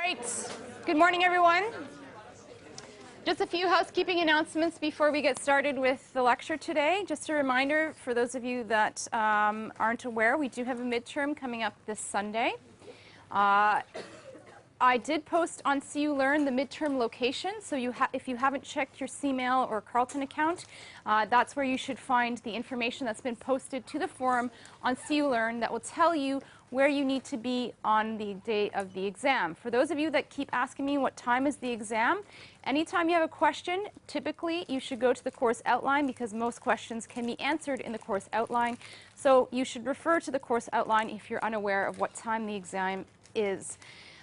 right. Good morning, everyone. Just a few housekeeping announcements before we get started with the lecture today. Just a reminder for those of you that aren't aware, we do have a midterm coming up this Sunday. I did post on CU Learn the midterm location, so if you haven't checked your CMail or Carleton account, that's where you should find the information that's been posted to the forum on CU Learn that will tell you where you need to be on the day of the exam. For those of you that keep asking me what time is the exam, anytime you have a question, typically you should go to the course outline because most questions can be answered in the course outline. So you should refer to the course outline if you're unaware of what time the exam is.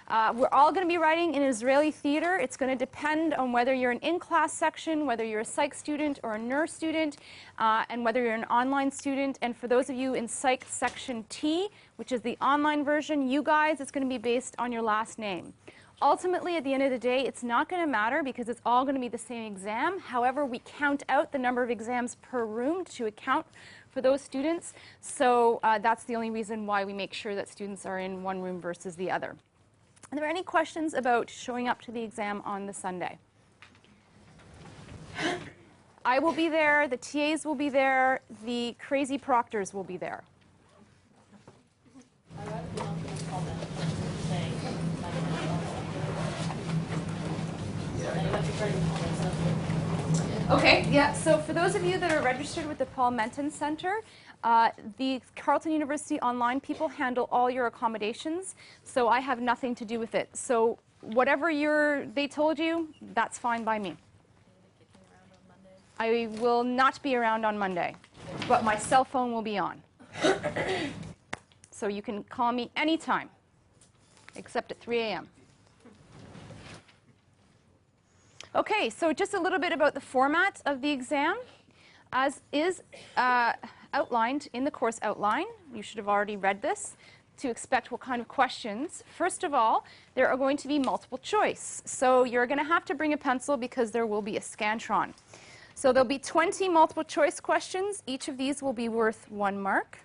We're all going to be writing in Israeli theater. It's going to depend on whether you're an in-class section, whether you're a psych student or a neur student, and whether you're an online student. And for those of you in psych section T, which is the online version, you guys, it's going to be based on your last name. Ultimately, at the end of the day, it's not going to matter because it's all going to be the same exam. However, we count out the number of exams per room to account for those students. So that's the only reason why we make sure that students are in one room versus the other. Are there any questions about showing up to the exam on the Sunday? I will be there, the TAs will be there, the crazy proctors will be there. Okay, yeah, so for those of you that are registered with the Paul Menton Center, the Carleton University online people handle all your accommodations, so I have nothing to do with it. So whatever they told you, that's fine by me. I will not be around on Monday, but my cell phone will be on. So you can call me anytime, except at 3 a.m. Okay, so just a little bit about the format of the exam. As is outlined in the course outline, you should have already read this, to expect what kind of questions. First of all, there are going to be multiple choice. So you're going to have to bring a pencil because there will be a Scantron. So there'll be 20 multiple choice questions. Each of these will be worth 1 mark.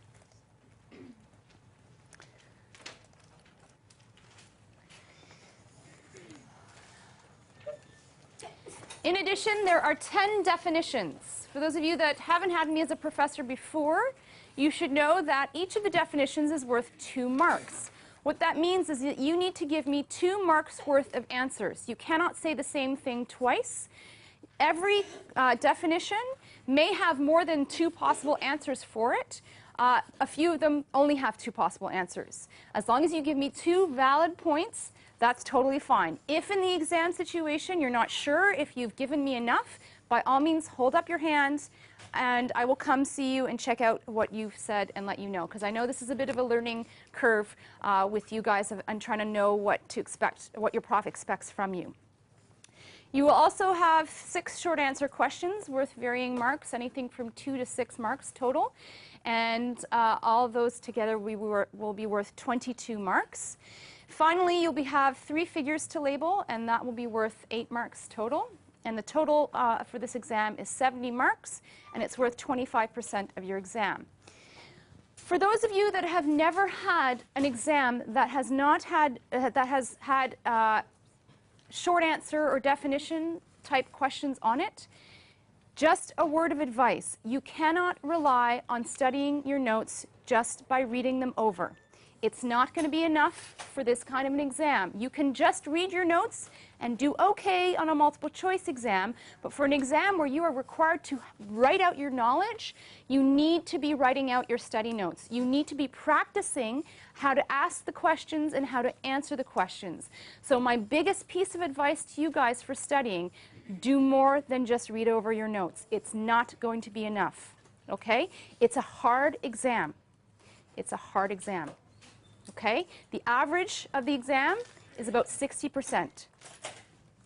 In addition, there are 10 definitions. For those of you that haven't had me as a professor before, you should know that each of the definitions is worth 2 marks. What that means is that you need to give me 2 marks worth of answers. You cannot say the same thing twice. Every definition may have more than 2 possible answers for it. A few of them only have 2 possible answers. As long as you give me 2 valid points, that's totally fine. If in the exam situation you're not sure if you've given me enough, by all means hold up your hands and I will come see you and check out what you've said and let you know. Because I know this is a bit of a learning curve with you guys and trying to know what to expect, what your prof expects from you. You will also have 6 short answer questions worth varying marks, anything from 2 to 6 marks total. And all of those together will be worth 22 marks. Finally, you'll have 3 figures to label, and that will be worth 8 marks total. And the total for this exam is 70 marks, and it's worth 25% of your exam. For those of you that have never had an exam that has not had short answer or definition type questions on it, just a word of advice. You cannot rely on studying your notes just by reading them over. It's not going to be enough for this kind of an exam. You can just read your notes and do okay on a multiple choice exam, but for an exam where you are required to write out your knowledge, you need to be writing out your study notes. You need to be practicing how to ask the questions and how to answer the questions. So my biggest piece of advice to you guys for studying, do more than just read over your notes. It's not going to be enough, okay? It's a hard exam. It's a hard exam. Okay? The average of the exam is about 60%.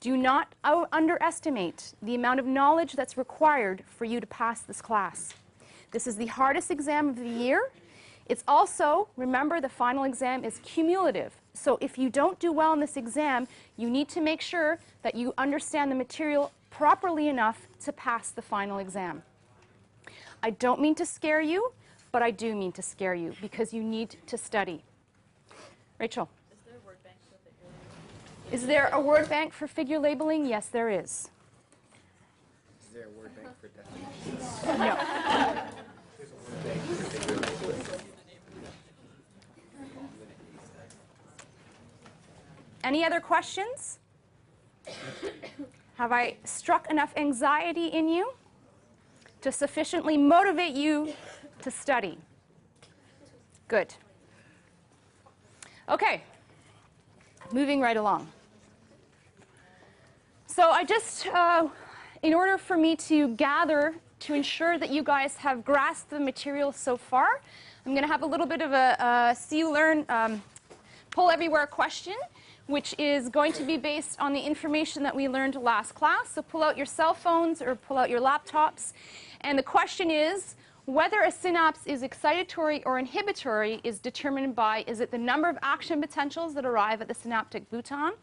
Do not underestimate the amount of knowledge that's required for you to pass this class. This is the hardest exam of the year. It's also, remember, the final exam is cumulative. So if you don't do well in this exam, you need to make sure that you understand the material properly enough to pass the final exam. I don't mean to scare you, but I do mean to scare you because you need to study. Rachel? Is there a word bank with it? Is there a word bank for figure labeling? Yes, there is. Is there a word bank for definitions? No. Any other questions? Have I struck enough anxiety in you to sufficiently motivate you to study? Good. Okay, moving right along. So I just, in order for me to gather, to ensure that you guys have grasped the material so far, I'm going to have a little bit of a see, learn, pull everywhere question, which is going to be based on the information that we learned last class. So pull out your cell phones or pull out your laptops. And the question is, whether a synapse is excitatory or inhibitory is determined by, is it the number of action potentials that arrive at the synaptic bouton?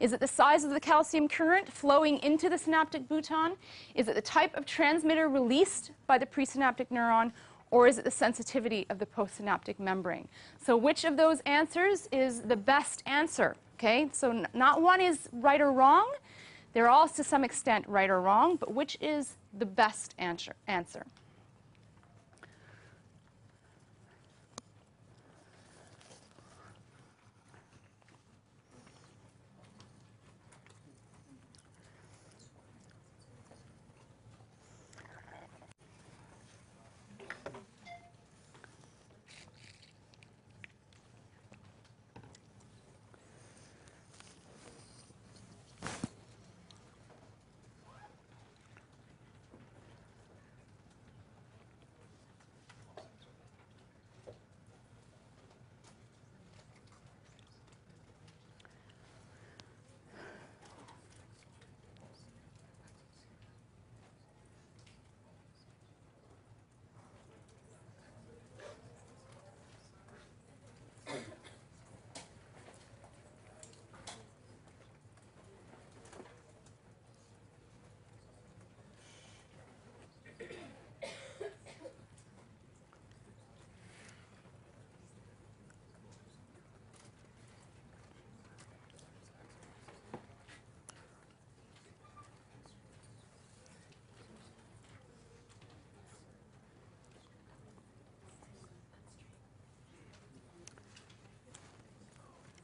Is it the size of the calcium current flowing into the synaptic bouton? Is it the type of transmitter released by the presynaptic neuron? Or is it the sensitivity of the postsynaptic membrane? So which of those answers is the best answer? Okay, so not one is right or wrong. They're all to some extent right or wrong, but which is the best answer?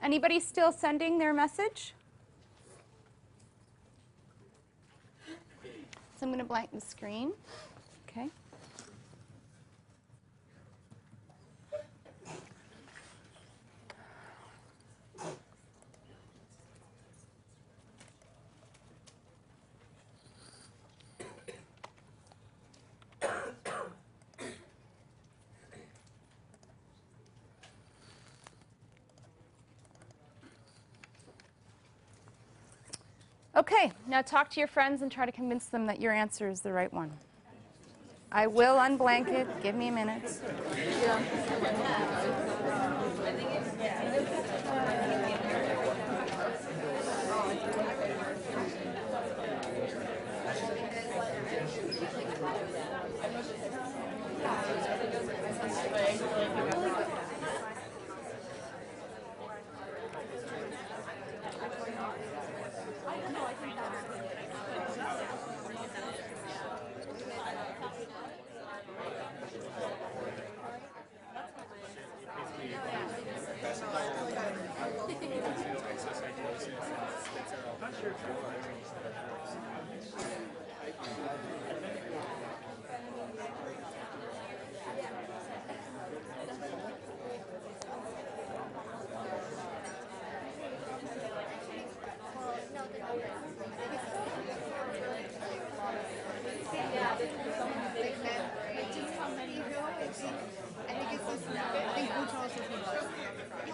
Anybody still sending their message? So I'm going to blank the screen. Okay. Okay, now talk to your friends and try to convince them that your answer is the right one. I will unblank it. Give me a minute.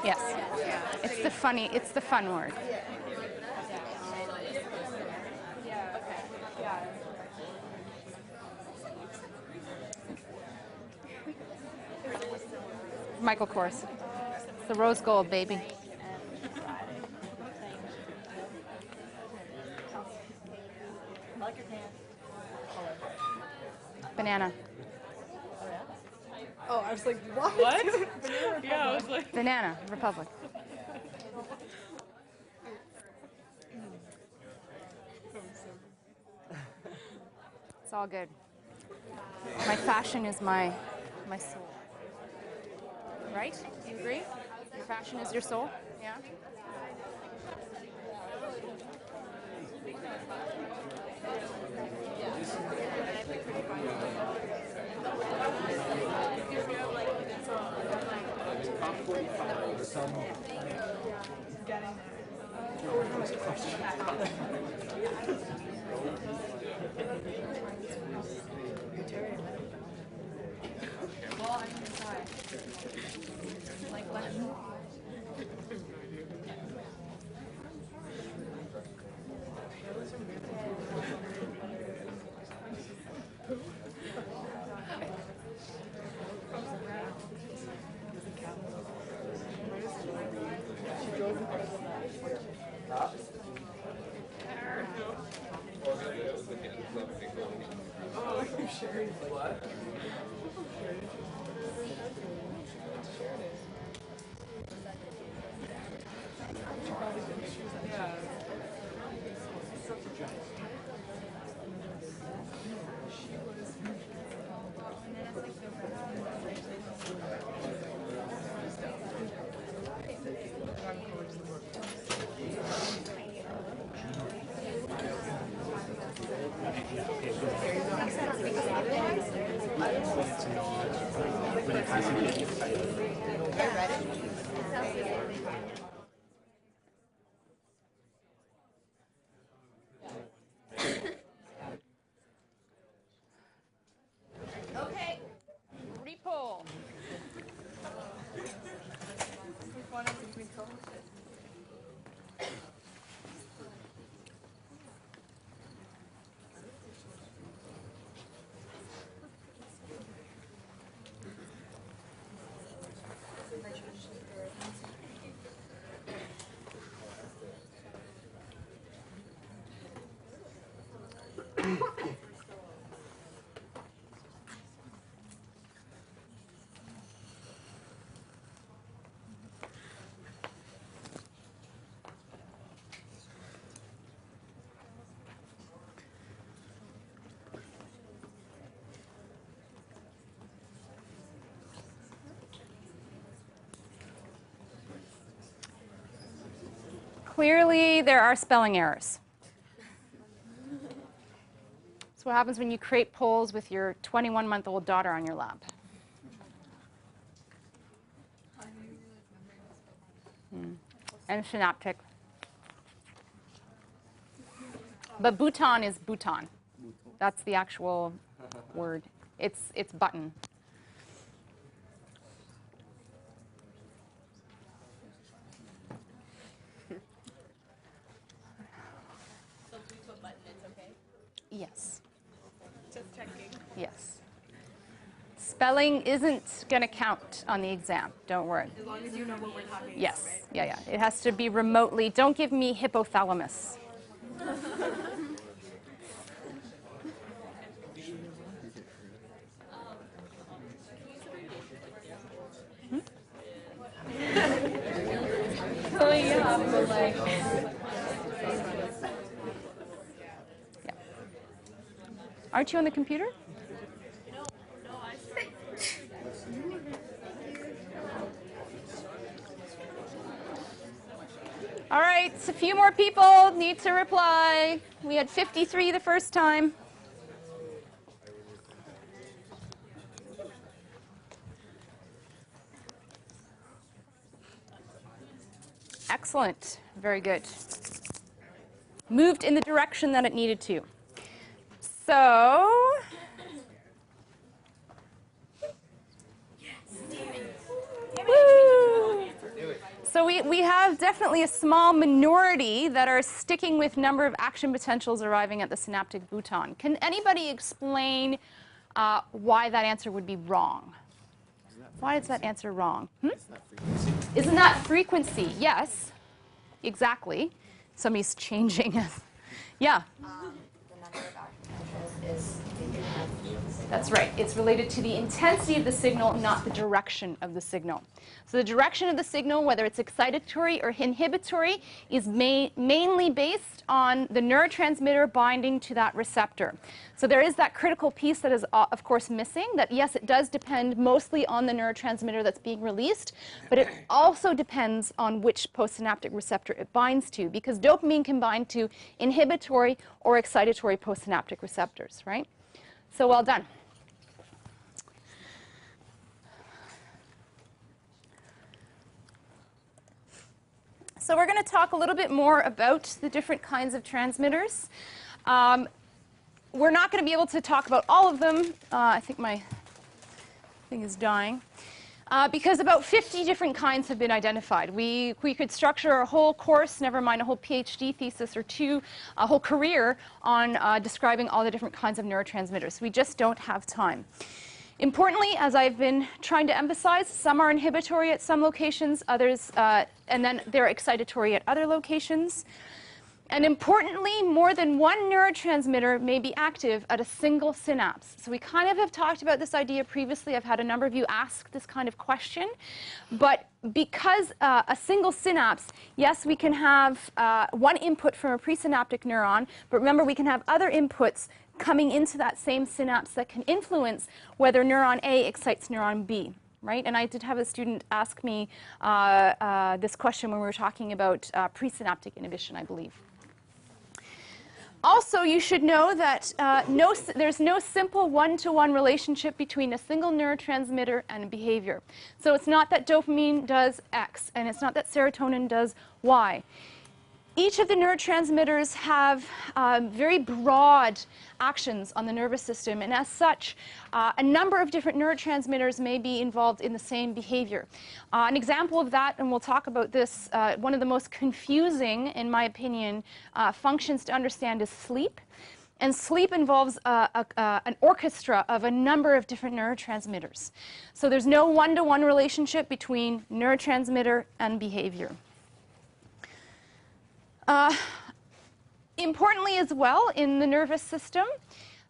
Yes. It's the fun word. Michael Kors. It's the rose gold, baby. Banana. Oh, I was like, what? Yeah, I was like... Banana Republic. It's all good. My fashion is my soul. Right? Do you agree? Your fashion is your soul? Yeah? Okay, repull. Clearly, there are spelling errors. That's what happens when you create polls with your 21-month-old daughter on your lap. And synaptic. But Bhutan is Bhutan. That's the actual word. It's button. So if we put button, it's okay? Yes. Just checking. Yes. Spelling isn't going to count on the exam. Don't worry. As long as you know what we're talking Yes. about, right? Yeah. It has to be remotely. Don't give me hypothalamus. Oh yeah, but like. Yeah. Aren't you on the computer? No, I. All right, a few more people need to reply. We had 53 the first time. Excellent. Very good. Moved in the direction that it needed to. So, woo! So we have definitely a small minority that are sticking with number of action potentials arriving at the synaptic Bhutan. Can anybody explain why that answer would be wrong? Why is that answer wrong? Isn't that frequency? Yes, exactly. Somebody's changing. Yeah. The number of action potentials is That's right. It's related to the intensity of the signal, not the direction of the signal. So the direction of the signal, whether it's excitatory or inhibitory, is mainly based on the neurotransmitter binding to that receptor. So there is that critical piece that is, of course, missing, that yes, it does depend mostly on the neurotransmitter that's being released, but it also depends on which postsynaptic receptor it binds to, because dopamine can bind to inhibitory or excitatory postsynaptic receptors, right? So well done. So we're going to talk a little bit more about the different kinds of transmitters. We're not going to be able to talk about all of them. I think my thing is dying. Because about 50 different kinds have been identified. We could structure a whole course, never mind a whole PhD thesis or two, a whole career on describing all the different kinds of neurotransmitters. We just don't have time. Importantly, as I've been trying to emphasize, some are inhibitory at some locations, others, and then they're excitatory at other locations. And importantly, more than one neurotransmitter may be active at a single synapse. So we kind of have talked about this idea previously. I've had a number of you ask this kind of question. But because a single synapse, yes, we can have one input from a presynaptic neuron, but remember, we can have other inputs coming into that same synapse that can influence whether neuron A excites neuron B. Right? And I did have a student ask me this question when we were talking about presynaptic inhibition, I believe. Also, you should know that there's no simple one-to-one relationship between a single neurotransmitter and behavior. So it's not that dopamine does X, and it's not that serotonin does Y. Each of the neurotransmitters have very broad actions on the nervous system, and as such, a number of different neurotransmitters may be involved in the same behavior. An example of that, and we'll talk about this, one of the most confusing, in my opinion, functions to understand is sleep. And sleep involves an orchestra of a number of different neurotransmitters. So there's no one-to-one relationship between neurotransmitter and behavior. Importantly as well, in the nervous system,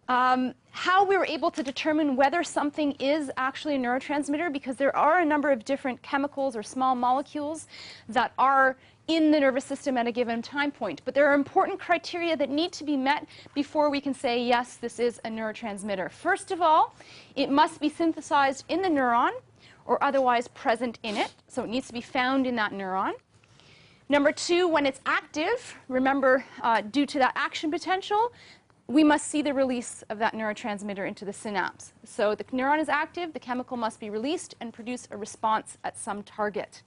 how we were able to determine whether something is actually a neurotransmitter, because there are a number of different chemicals or small molecules that are in the nervous system at a given time point. But there are important criteria that need to be met before we can say, yes, this is a neurotransmitter. First of all, it must be synthesized in the neuron or otherwise present in it. So it needs to be found in that neuron. Number two, when it's active, remember, due to that action potential, we must see the release of that neurotransmitter into the synapse. So the neuron is active, the chemical must be released and produce a response at some target.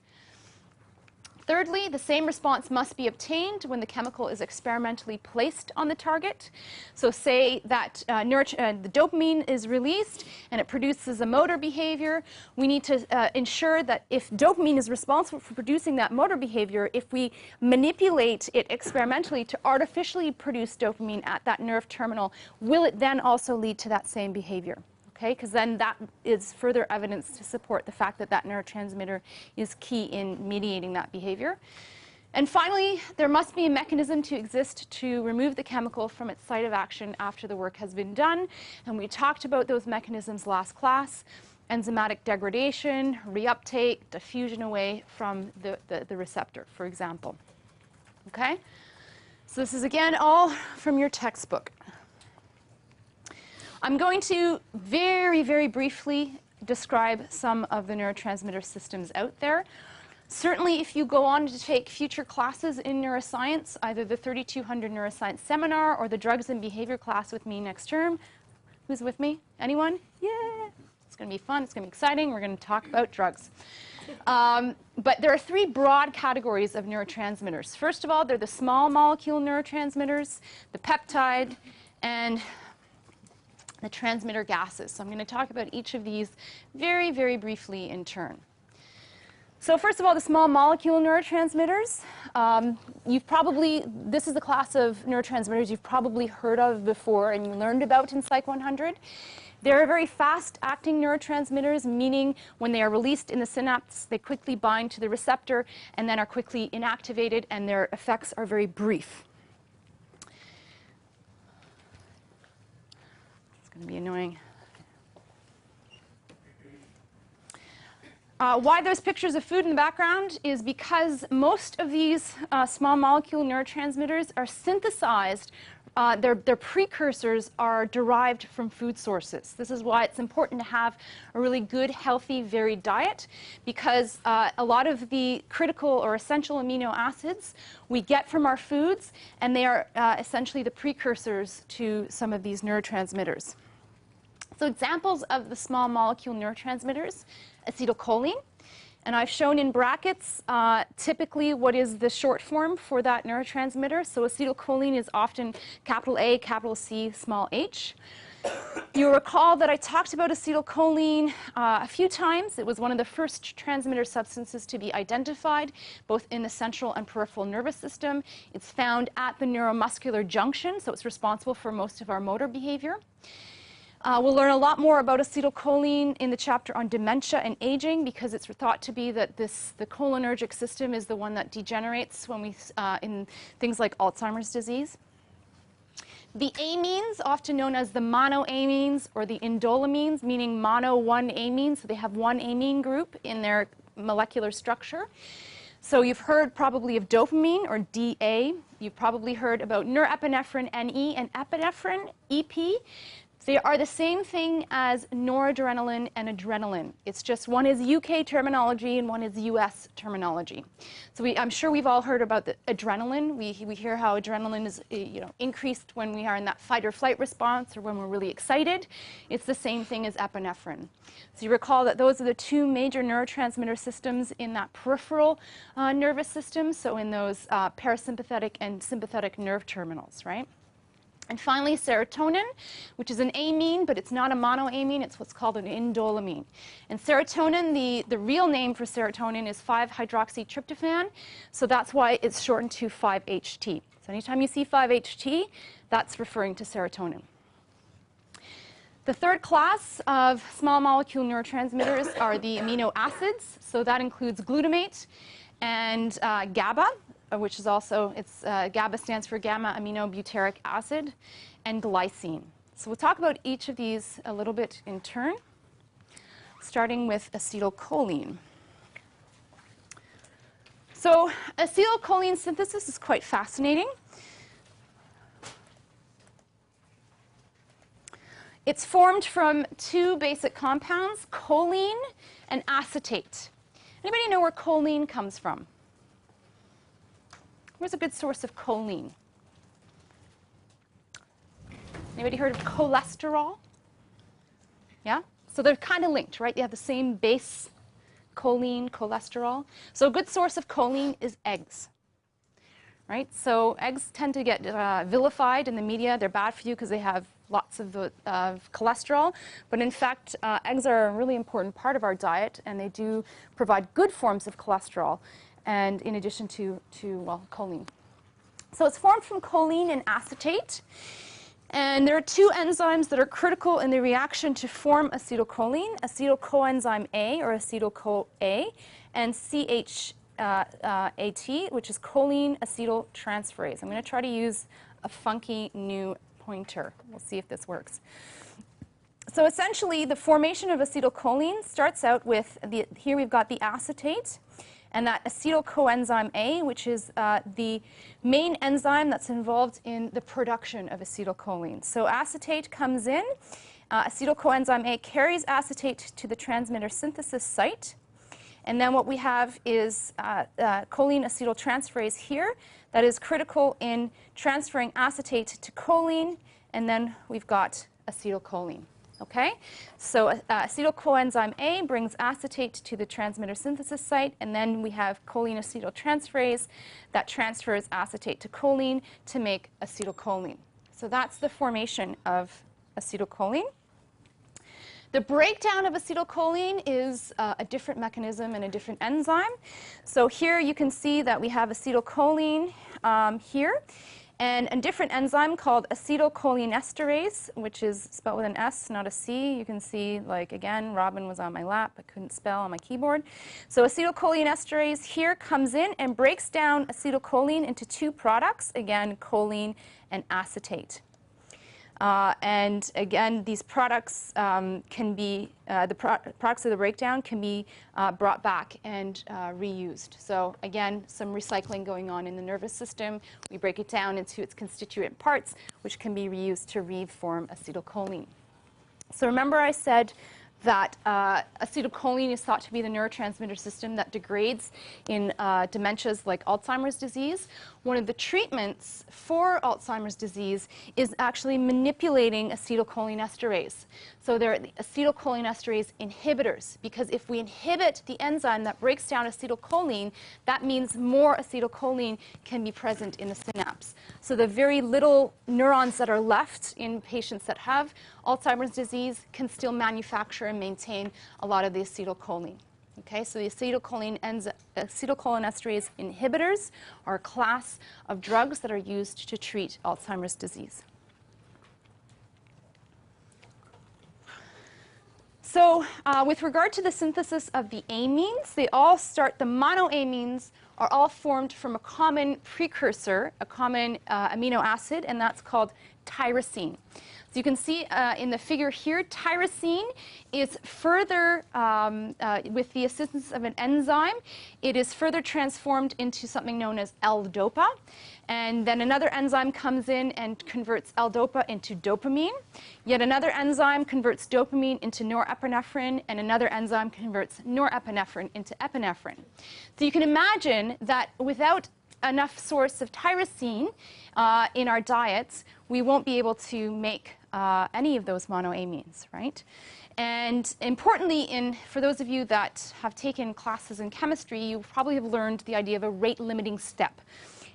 Thirdly, the same response must be obtained when the chemical is experimentally placed on the target. So say that the dopamine is released and it produces a motor behavior. We need to ensure that if dopamine is responsible for producing that motor behavior, if we manipulate it experimentally to artificially produce dopamine at that nerve terminal, will it then also lead to that same behavior? Okay, because then that is further evidence to support the fact that that neurotransmitter is key in mediating that behavior. And finally, there must be a mechanism to exist to remove the chemical from its site of action after the work has been done. And we talked about those mechanisms last class: enzymatic degradation, reuptake, diffusion away from the receptor, for example. Okay? So this is, again, all from your textbook. I'm going to very, very briefly describe some of the neurotransmitter systems out there. Certainly, if you go on to take future classes in neuroscience, either the 3200 Neuroscience Seminar or the Drugs and Behavior class with me next term. Who's with me? Anyone? Yeah! It's going to be fun. It's going to be exciting. We're going to talk about drugs. But there are three broad categories of neurotransmitters. First of all, they're the small molecule neurotransmitters, the peptide, and the transmitter gases. So I'm going to talk about each of these very, very briefly in turn. So first of all, the small molecule neurotransmitters. This is the class of neurotransmitters you've probably heard of before and you learned about in Psych 100. They're very fast-acting neurotransmitters, meaning when they are released in the synapse, they quickly bind to the receptor and then are quickly inactivated, and their effects are very brief. It's going to be annoying. Why there's pictures of food in the background is because most of these small molecule neurotransmitters are synthesized. Their precursors are derived from food sources. This is why it's important to have a really good, healthy, varied diet, because a lot of the critical or essential amino acids we get from our foods, and they are essentially the precursors to some of these neurotransmitters. So examples of the small molecule neurotransmitters: acetylcholine. And I've shown in brackets typically what is the short form for that neurotransmitter. So acetylcholine is often capital A, capital C, small h. You'll recall that I talked about acetylcholine a few times. It was one of the first transmitter substances to be identified, both in the central and peripheral nervous system. It's found at the neuromuscular junction, so it's responsible for most of our motor behavior. We'll learn a lot more about acetylcholine in the chapter on dementia and aging, because it's thought to be that the cholinergic system is the one that degenerates when we, in things like Alzheimer's disease. The amines, often known as the monoamines or the indolamines, meaning mono one amine, so they have one amine group in their molecular structure. So you've heard probably of dopamine, or DA. You've probably heard about norepinephrine, NE, and epinephrine, EP. They are the same thing as noradrenaline and adrenaline. It's just one is UK terminology and one is US terminology. So I'm sure we've all heard about the adrenaline. We hear how adrenaline is increased when we are in that fight or flight response or when we're really excited. It's the same thing as epinephrine. So you recall that those are the two major neurotransmitter systems in that peripheral nervous system, so in those parasympathetic and sympathetic nerve terminals, right? And finally, serotonin, which is an amine, but it's not a monoamine. It's what's called an indolamine. And serotonin, the real name for serotonin is 5-hydroxytryptophan. So that's why it's shortened to 5-HT. So anytime you see 5-HT, that's referring to serotonin. The third class of small molecule neurotransmitters are the amino acids. So that includes glutamate and GABA, which is also, GABA stands for gamma aminobutyric acid, and glycine. So we'll talk about each of these a little bit in turn, starting with acetylcholine. So acetylcholine synthesis is quite fascinating. It's formed from two basic compounds, choline and acetate. Anybody know where choline comes from? Where's a good source of choline? Anybody heard of cholesterol? Yeah? So they're kind of linked, right? You have the same base, choline, cholesterol. So a good source of choline is eggs, right? So eggs tend to get vilified in the media. They're bad for you because they have lots of cholesterol. But in fact, eggs are a really important part of our diet, and they do provide good forms of cholesterol, and in addition to choline. So it's formed from choline and acetate. And there are two enzymes that are critical in the reaction to form acetylcholine: acetylcoenzyme A, or acetyl-CoA, and CHAT, which is choline acetyltransferase. I'm going to try to use a funky new pointer. We'll see if this works. So essentially, the formation of acetylcholine starts out with, here we've got the acetate, and that acetyl-coenzyme A, which is the main enzyme that's involved in the production of acetylcholine. So acetate comes in. Acetyl-coenzyme A carries acetate to the transmitter synthesis site. And then what we have is choline acetyltransferase here that is critical in transferring acetate to choline. And then we've got acetylcholine. Okay, so acetyl-coenzyme A brings acetate to the transmitter synthesis site, and then we have choline acetyltransferase that transfers acetate to choline to make acetylcholine. So that's the formation of acetylcholine. The breakdown of acetylcholine is a different mechanism and a different enzyme. So here you can see that we have acetylcholine here, and a different enzyme called acetylcholinesterase, which is spelled with an S, not a C. You can see, like, again, Robin was on my lap. I couldn't spell on my keyboard. So acetylcholinesterase here comes in and breaks down acetylcholine into two products, again, choline and acetate. And again, these products can be, products of the breakdown can be brought back and reused. So again, some recycling going on in the nervous system. We break it down into its constituent parts, which can be reused to reform acetylcholine. So remember I said that acetylcholine is thought to be the neurotransmitter system that degrades in dementias like Alzheimer's disease. One of the treatments for Alzheimer's disease is actually manipulating acetylcholinesterase. So they're the acetylcholinesterase inhibitors, because if we inhibit the enzyme that breaks down acetylcholine, that means more acetylcholine can be present in the synapse. So the very little neurons that are left in patients that have Alzheimer's disease can still manufacture and maintain a lot of the acetylcholine. Okay, so the acetylcholinesterase inhibitors are a class of drugs that are used to treat Alzheimer's disease. So with regard to the synthesis of the amines, they all start, the monoamines are all formed from a common precursor, a common amino acid, and that's called tyrosine. So you can see in the figure here, tyrosine is further, with the assistance of an enzyme, it is further transformed into something known as L-DOPA. And then another enzyme comes in and converts L-DOPA into dopamine. Yet another enzyme converts dopamine into norepinephrine, and another enzyme converts norepinephrine into epinephrine. So you can imagine that without enough source of tyrosine in our diets, we won't be able to make any of those monoamines, right? And importantly, for those of you that have taken classes in chemistry, you probably have learned the idea of a rate-limiting step.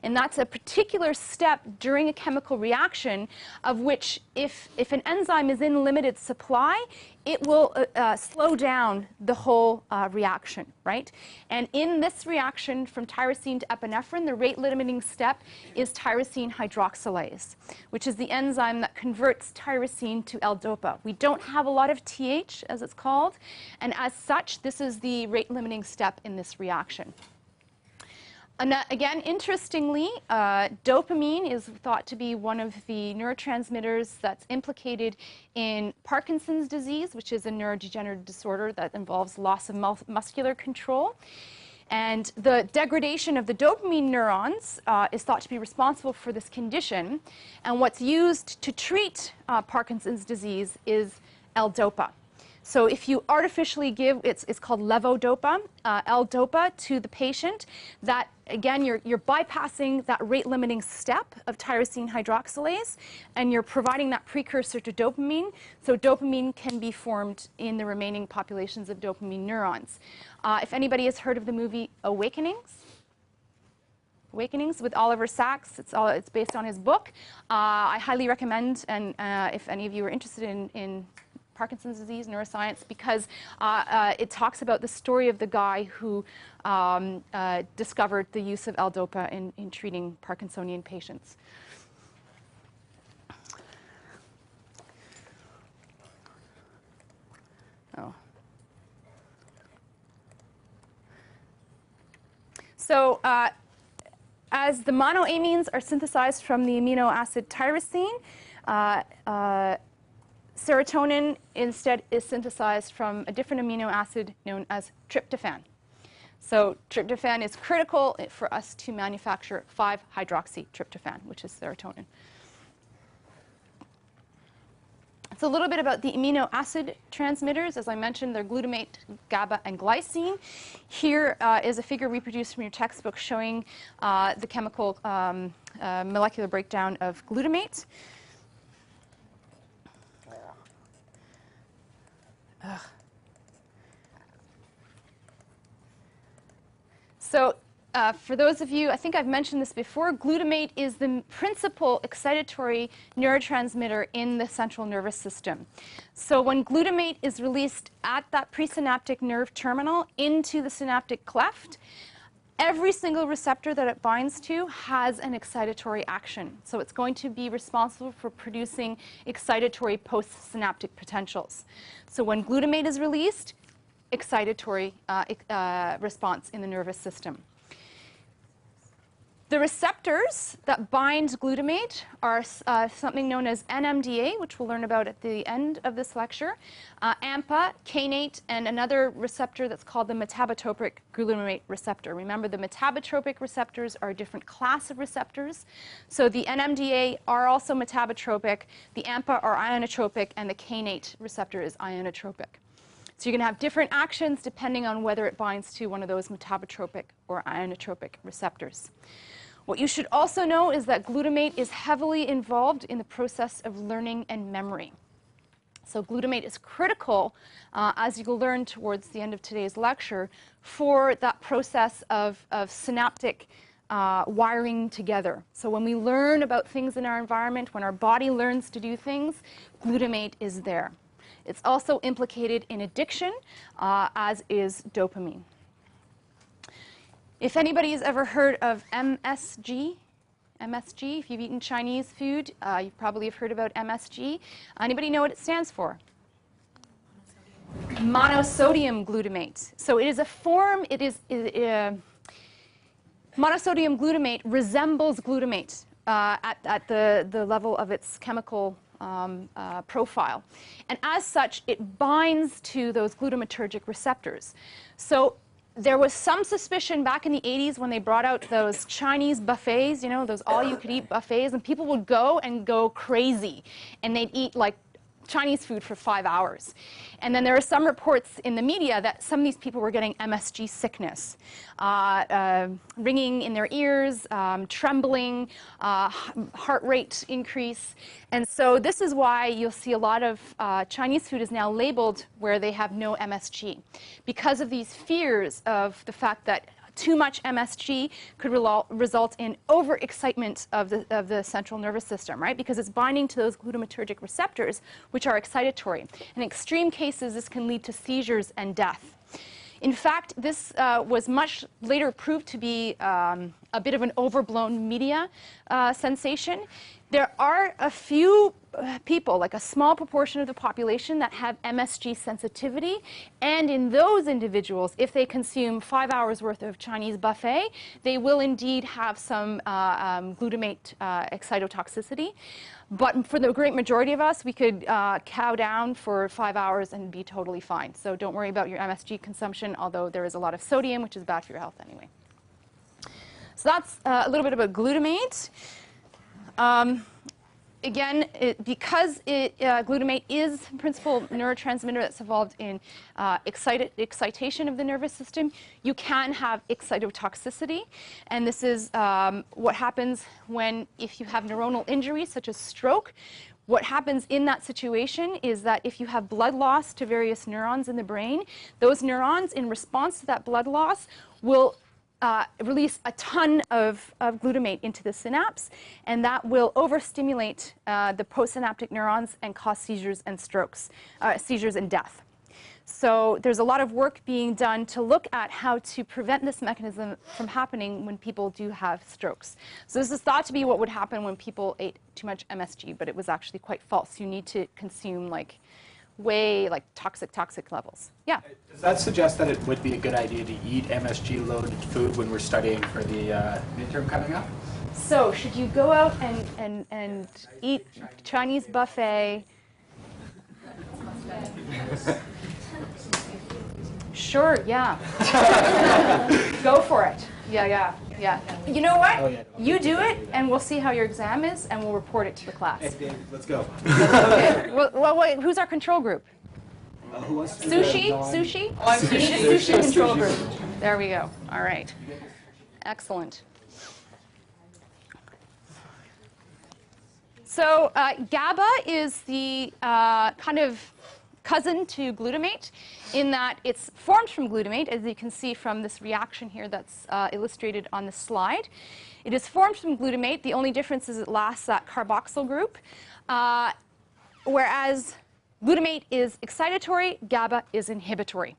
And that's a particular step during a chemical reaction of which, if an enzyme is in limited supply, it will slow down the whole reaction, right? And in this reaction from tyrosine to epinephrine, the rate-limiting step is tyrosine hydroxylase, which is the enzyme that converts tyrosine to L-DOPA. We don't have a lot of TH, as it's called, and as such, this is the rate-limiting step in this reaction. And again, interestingly, dopamine is thought to be one of the neurotransmitters that's implicated in Parkinson's disease, which is a neurodegenerative disorder that involves loss of muscular control. And the degradation of the dopamine neurons is thought to be responsible for this condition. And what's used to treat Parkinson's disease is L-DOPA. So if you artificially give, it's called levodopa, L-DOPA to the patient, that, again, you're bypassing that rate-limiting step of tyrosine hydroxylase, and you're providing that precursor to dopamine, so dopamine can be formed in the remaining populations of dopamine neurons. If anybody has heard of the movie Awakenings with Oliver Sacks, it's based on his book. I highly recommend, and if any of you are interested in Parkinson's disease, neuroscience, because it talks about the story of the guy who discovered the use of L-DOPA in treating Parkinsonian patients. Oh. So as the monoamines are synthesized from the amino acid tyrosine, serotonin instead is synthesized from a different amino acid known as tryptophan. So tryptophan is critical for us to manufacture 5-hydroxytryptophan, which is serotonin. It's a little bit about the amino acid transmitters. As I mentioned, they're glutamate, GABA, and glycine. Here is a figure reproduced from your textbook showing the chemical molecular breakdown of glutamate. Ugh. So for those of you, I think I've mentioned this before, glutamate is the principal excitatory neurotransmitter in the central nervous system. So when glutamate is released at that presynaptic nerve terminal into the synaptic cleft, every single receptor that it binds to has an excitatory action. So it's going to be responsible for producing excitatory postsynaptic potentials. So when glutamate is released, excitatory response in the nervous system. The receptors that bind glutamate are something known as NMDA, which we'll learn about at the end of this lecture, AMPA, kainate, and another receptor that's called the metabotropic glutamate receptor. Remember, the metabotropic receptors are a different class of receptors. So the NMDA are also metabotropic, the AMPA are ionotropic, and the kainate receptor is ionotropic. So you're going to have different actions depending on whether it binds to one of those metabotropic or ionotropic receptors. What you should also know is that glutamate is heavily involved in the process of learning and memory. So glutamate is critical, as you'll learn towards the end of today's lecture, for that process of synaptic wiring together. So when we learn about things in our environment, when our body learns to do things, glutamate is there. It's also implicated in addiction, as is dopamine. If anybody has ever heard of MSG, if you've eaten Chinese food, you probably have heard about MSG. Anybody know what it stands for? Monosodium glutamate. So it is a form, monosodium glutamate resembles glutamate at the level of its chemical profile. And as such, it binds to those glutamatergic receptors. So there was some suspicion back in the 80s when they brought out those Chinese buffets, you know, those all-you-could-eat buffets, and people would go crazy, and they'd eat like Chinese food for 5 hours. And then there are some reports in the media that some of these people were getting MSG sickness, ringing in their ears, trembling, heart rate increase. And so this is why you'll see a lot of Chinese food is now labeled where they have no MSG, because of these fears of the fact that too much MSG could result in overexcitement of the central nervous system, right? Because it's binding to those glutamatergic receptors, which are excitatory. In extreme cases, this can lead to seizures and death. In fact, this was much later proved to be a bit of an overblown media sensation. There are a few people, like a small proportion of the population, that have MSG sensitivity. And in those individuals, if they consume 5 hours worth of Chinese buffet, they will indeed have some glutamate excitotoxicity. But for the great majority of us, we could cow down for 5 hours and be totally fine. So don't worry about your MSG consumption, although there is a lot of sodium, which is bad for your health anyway. So that's a little bit about glutamate. Again, because glutamate is the principal neurotransmitter that's involved in excitation of the nervous system, you can have excitotoxicity. And this is what happens if you have neuronal injuries, such as stroke. What happens in that situation is that if you have blood loss to various neurons in the brain, those neurons, in response to that blood loss, will release a ton of glutamate into the synapse, and that will overstimulate the postsynaptic neurons and cause seizures and strokes, seizures and death. So there's a lot of work being done to look at how to prevent this mechanism from happening when people do have strokes. So this is thought to be what would happen when people ate too much MSG, but it was actually quite false. You need to consume way toxic levels. Yeah? Does that suggest that it would be a good idea to eat MSG-loaded food when we're studying for the midterm coming up? So should you go out and eat Chinese buffet? Sure, yeah. Go for it. Yeah. You know what? Oh, yeah. You do it, and we'll see how your exam is, and we'll report it to the class. Hey, Dave, let's go. Okay. Well, wait, who's our control group? Who wants to Sushi? Sushi? Sushi control group. There we go. All right. Excellent. So GABA is the kind of cousin to glutamate, in that it's formed from glutamate, as you can see from this reaction here that's illustrated on the slide. It is formed from glutamate. The only difference is it lasts that carboxyl group, whereas glutamate is excitatory, GABA is inhibitory.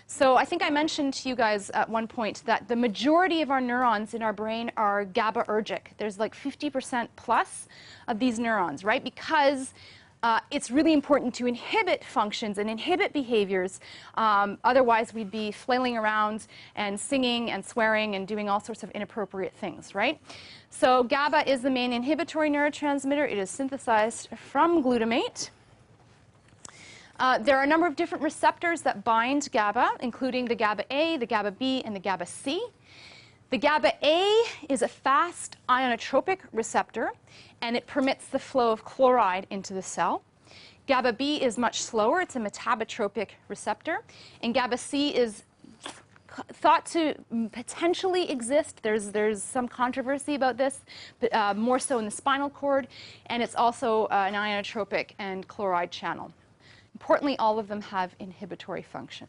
So I think I mentioned to you guys at one point that the majority of our neurons in our brain are GABAergic. There's like 50% plus of these neurons, right? Because it's really important to inhibit functions and inhibit behaviors. Otherwise, we'd be flailing around and singing and swearing and doing all sorts of inappropriate things, right? So GABA is the main inhibitory neurotransmitter. It is synthesized from glutamate. There are a number of different receptors that bind GABA, including the GABA A, the GABA B, and the GABA C. The GABA A is a fast ionotropic receptor, and it permits the flow of chloride into the cell. GABA B is much slower. It's a metabotropic receptor. And GABA C is thought to potentially exist. There's some controversy about this, but more so in the spinal cord. And it's also an ionotropic and chloride channel. Importantly, all of them have inhibitory function.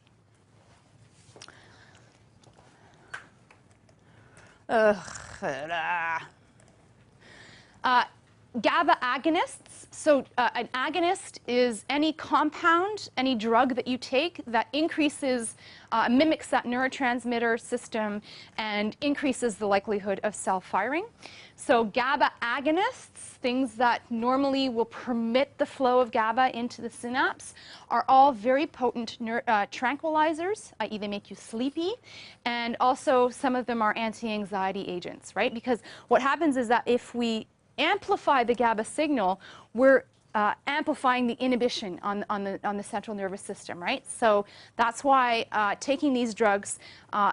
GABA agonists. So an agonist is any compound, any drug that you take that increases, mimics that neurotransmitter system and increases the likelihood of cell firing. So GABA agonists, things that normally will permit the flow of GABA into the synapse, are all very potent tranquilizers, i.e. they make you sleepy, and also some of them are anti-anxiety agents, right? Because what happens is that if we amplify the GABA signal, we're amplifying the inhibition on the central nervous system, right? So that's why taking these drugs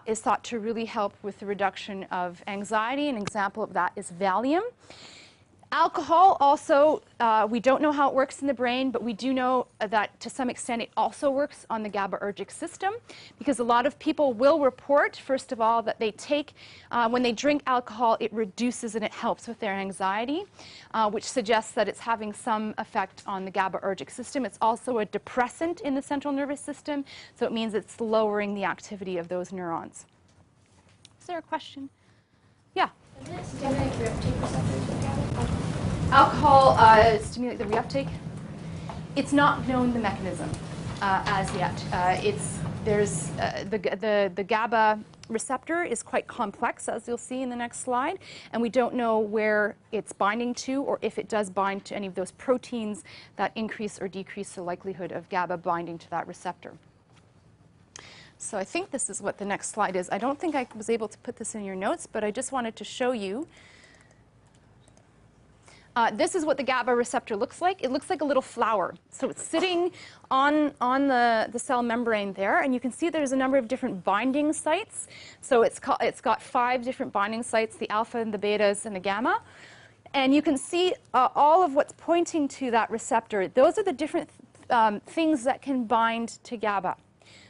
is thought to really help with the reduction of anxiety. An example of that is Valium. Alcohol also, we don't know how it works in the brain, but we do know that to some extent it also works on the GABAergic system, because a lot of people will report, first of all, that they take, when they drink alcohol, it reduces and it helps with their anxiety, which suggests that it's having some effect on the GABAergic system. It's also a depressant in the central nervous system, so it means it's lowering the activity of those neurons. Is there a question? Yeah? Doesn't it stimulate reuptake receptors with GABA? Alcohol stimulate the reuptake. It's not known the mechanism as yet. The GABA receptor is quite complex, as you'll see in the next slide, and we don't know where it's binding to or if it does bind to any of those proteins that increase or decrease the likelihood of GABA binding to that receptor. So I think this is what the next slide is. I don't think I was able to put this in your notes, but I just wanted to show you. This is what the GABA receptor looks like. It looks like a little flower. So it's sitting on the cell membrane there, and you can see there's a number of different binding sites. So it's got 5 different binding sites, the alpha and the betas and the gamma. And you can see all of what's pointing to that receptor. Those are the different things that can bind to GABA.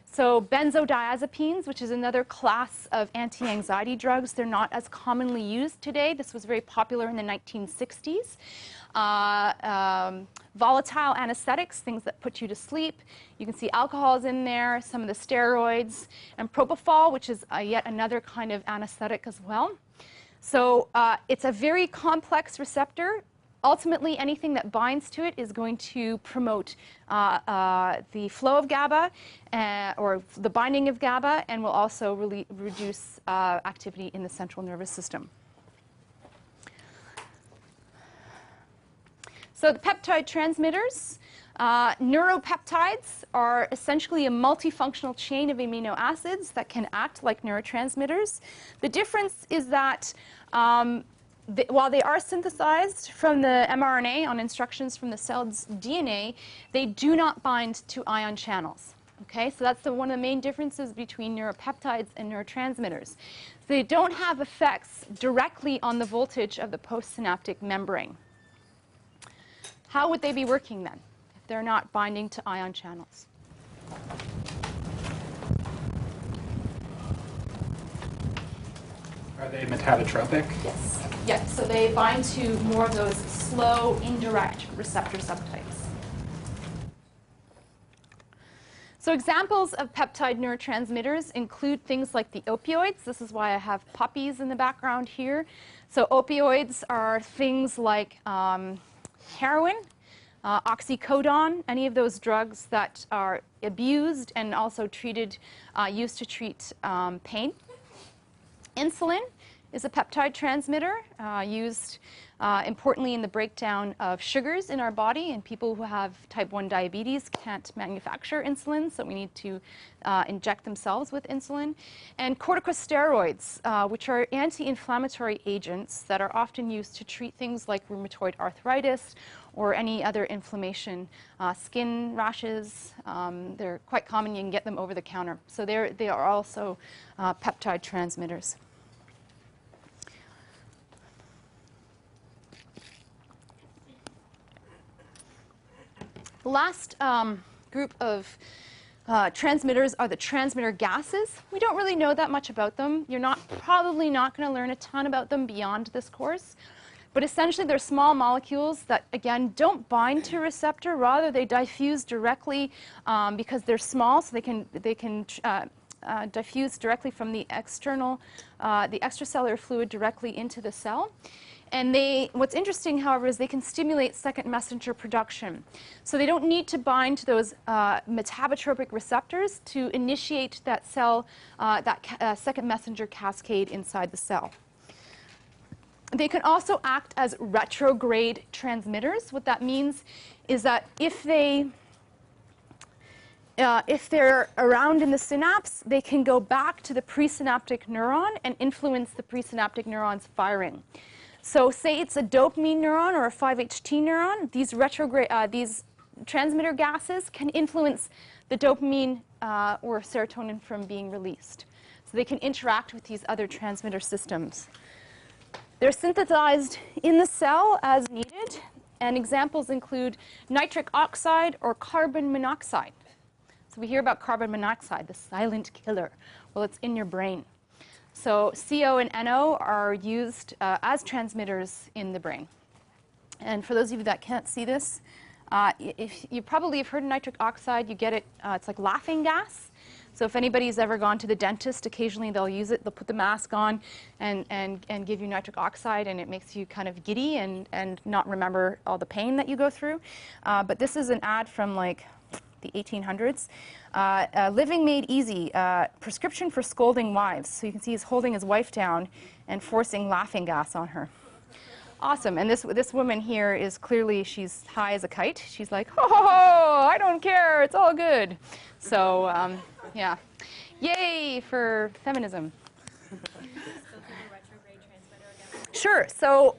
So benzodiazepines, which is another class of anti-anxiety drugs, they're not as commonly used today. This was very popular in the 1960s. Volatile anesthetics, things that put you to sleep. You can see alcohol is in there, some of the steroids, and propofol, which is yet another kind of anesthetic as well. So it's a very complex receptor. Ultimately, anything that binds to it is going to promote the flow of GABA or the binding of GABA, and will also really reduce activity in the central nervous system. So the peptide transmitters. Neuropeptides are essentially a multifunctional chain of amino acids that can act like neurotransmitters. The difference is that while they are synthesized from the mRNA on instructions from the cell's DNA, they do not bind to ion channels. Okay, so that's one of the main differences between neuropeptides and neurotransmitters. So they don't have effects directly on the voltage of the postsynaptic membrane. How would they be working then if they're not binding to ion channels? Are they metabotropic? Yes. Yeah, so they bind to more of those slow, indirect receptor subtypes. So examples of peptide neurotransmitters include things like the opioids. This is why I have puppies in the background here. So opioids are things like heroin, oxycodone, any of those drugs that are abused and also treated, used to treat pain. Insulin is a peptide transmitter used importantly in the breakdown of sugars in our body, and people who have type 1 diabetes can't manufacture insulin, so we need to inject themselves with insulin. And corticosteroids, which are anti-inflammatory agents that are often used to treat things like rheumatoid arthritis or any other inflammation, skin rashes. They're quite common. You can get them over the counter. So they are also peptide transmitters. The last group of transmitters are the transmitter gases. We don't really know that much about them. You're probably not going to learn a ton about them beyond this course. But essentially, they're small molecules that, again, don't bind to a receptor. Rather, they diffuse directly because they're small, so they can diffuse directly from the extracellular fluid directly into the cell. And what's interesting, however, is they can stimulate second messenger production. So they don't need to bind to those metabotropic receptors to initiate that second messenger cascade inside the cell. They can also act as retrograde transmitters. What that means is that if they're around in the synapse, they can go back to the presynaptic neuron and influence the presynaptic neuron's firing. So say it's a dopamine neuron or a 5-HT neuron, these transmitter gases can influence the dopamine or serotonin from being released. So they can interact with these other transmitter systems. They're synthesized in the cell as needed, and examples include nitric oxide or carbon monoxide. So we hear about carbon monoxide, the silent killer. Well, it's in your brain. So CO and NO are used as transmitters in the brain. And for those of you that can't see this, if you probably have heard of nitric oxide, you get it, it's like laughing gas. So if anybody's ever gone to the dentist, occasionally they'll use it. They'll put the mask on and give you nitric oxide, and it makes you kind of giddy and not remember all the pain that you go through. But this is an ad from like the 1800s. Living Made Easy, prescription for scolding wives. So you can see he's holding his wife down and forcing laughing gas on her. Awesome. And this woman here is clearly, she's high as a kite. She's like, ho, ho, ho, I don't care. It's all good. So, yeah. Yay for feminism. Sure. So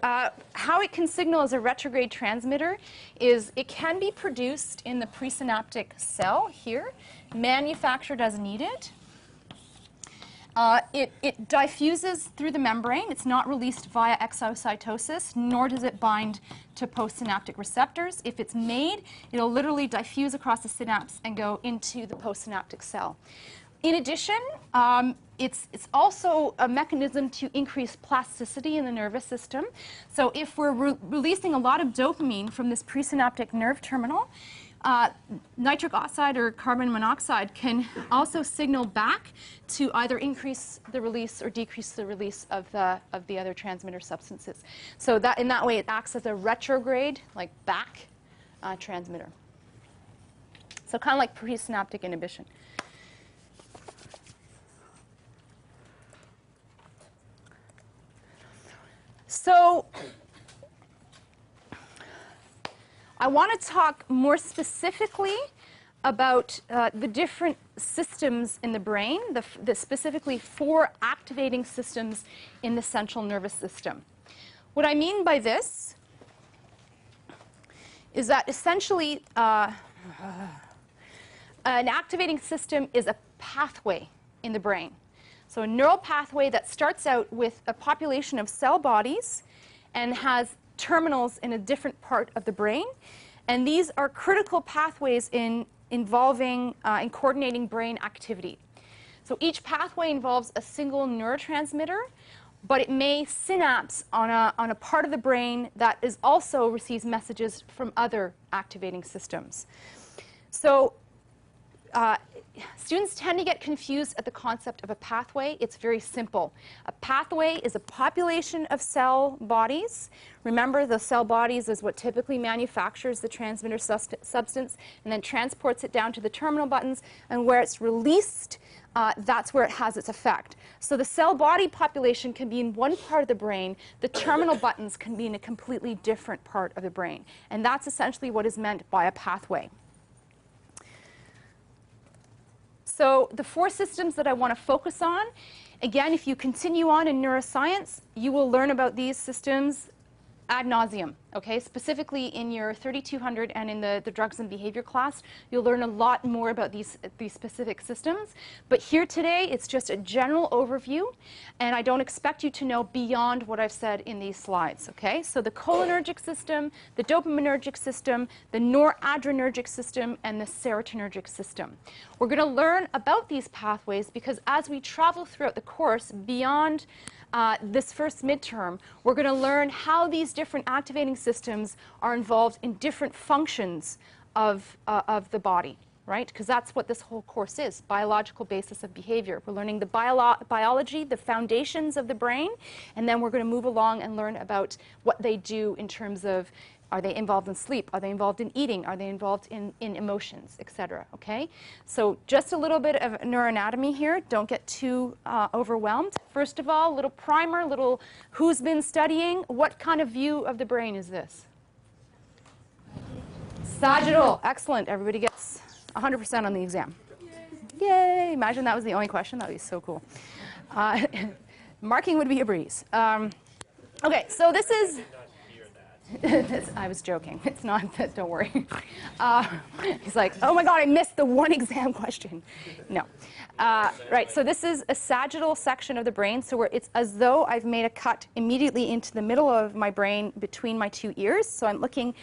how it can signal as a retrograde transmitter is it can be produced in the presynaptic cell here, manufactured as needed. It diffuses through the membrane. It's not released via exocytosis, nor does it bind to postsynaptic receptors. If it's made, it'll literally diffuse across the synapse and go into the postsynaptic cell. In addition, it's also a mechanism to increase plasticity in the nervous system. So if we're releasing a lot of dopamine from this presynaptic nerve terminal, nitric oxide or carbon monoxide can also signal back to either increase the release or decrease the release of the other transmitter substances. So that in that way, it acts as a retrograde, like back transmitter. So kind of like presynaptic inhibition. So I want to talk more specifically about the different systems in the brain, the specifically 4 activating systems in the central nervous system. What I mean by this is that essentially an activating system is a pathway in the brain. So a neural pathway that starts out with a population of cell bodies and has terminals in a different part of the brain. And these are critical pathways involving and coordinating brain activity. So each pathway involves a single neurotransmitter, but it may synapse on a part of the brain that also receives messages from other activating systems. So students tend to get confused at the concept of a pathway. It's very simple. A pathway is a population of cell bodies. Remember, the cell bodies is what typically manufactures the transmitter substance and then transports it down to the terminal buttons, and where it's released, that's where it has its effect. So the cell body population can be in one part of the brain. The terminal buttons can be in a completely different part of the brain. And that's essentially what is meant by a pathway. So the 4 systems that I want to focus on, again, if you continue on in neuroscience, you will learn about these systems ad nauseum, okay? Specifically in your 3200 and in the drugs and behavior class, you'll learn a lot more about these specific systems. But here today, it's just a general overview, and I don't expect you to know beyond what I've said in these slides, okay? So the cholinergic system, the dopaminergic system, the noradrenergic system, and the serotonergic system. We're going to learn about these pathways because as we travel throughout the course beyond this first midterm, we're going to learn how these different activating systems are involved in different functions of the body, right? Because that's what this whole course is, biological basis of behavior. We're learning the biology, the foundations of the brain, and then we're going to move along and learn about what they do in terms of, are they involved in sleep? Are they involved in eating? Are they involved in emotions, etc.? Okay? So just a little bit of neuroanatomy here. Don't get too overwhelmed. First of all, little primer, little who's been studying. What kind of view of the brain is this? Sagittal. Excellent. Everybody gets 100% on the exam. Yay! Imagine that was the only question. That would be so cool. Marking would be a breeze. Okay, so this is... I was joking. It's not. Don't worry. He's like, oh my God, I missed the one exam question. No. Right, so this is a sagittal section of the brain, so where it's as though I've made a cut immediately into the middle of my brain between my 2 ears. So I'm looking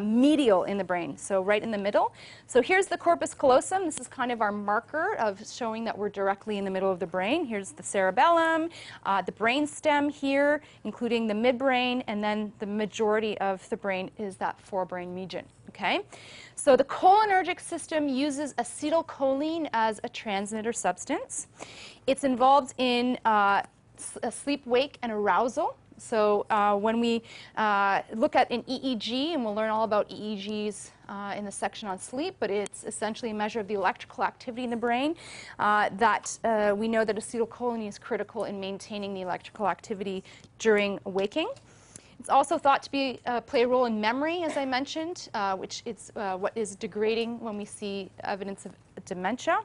medial in the brain, so right in the middle. So here's the corpus callosum. This is kind of our marker of showing that we're directly in the middle of the brain. Here's the cerebellum, the brain stem here, including the midbrain, and then the majority of the brain is that forebrain region. Okay? So the cholinergic system uses acetylcholine as a transmitter substance. It's involved in sleep, wake, and arousal. So when we look at an EEG, and we'll learn all about EEGs in the section on sleep, but it's essentially a measure of the electrical activity in the brain, that we know that acetylcholine is critical in maintaining the electrical activity during waking. It's also thought to play a role in memory, as I mentioned, which is what is degrading when we see evidence of dementia.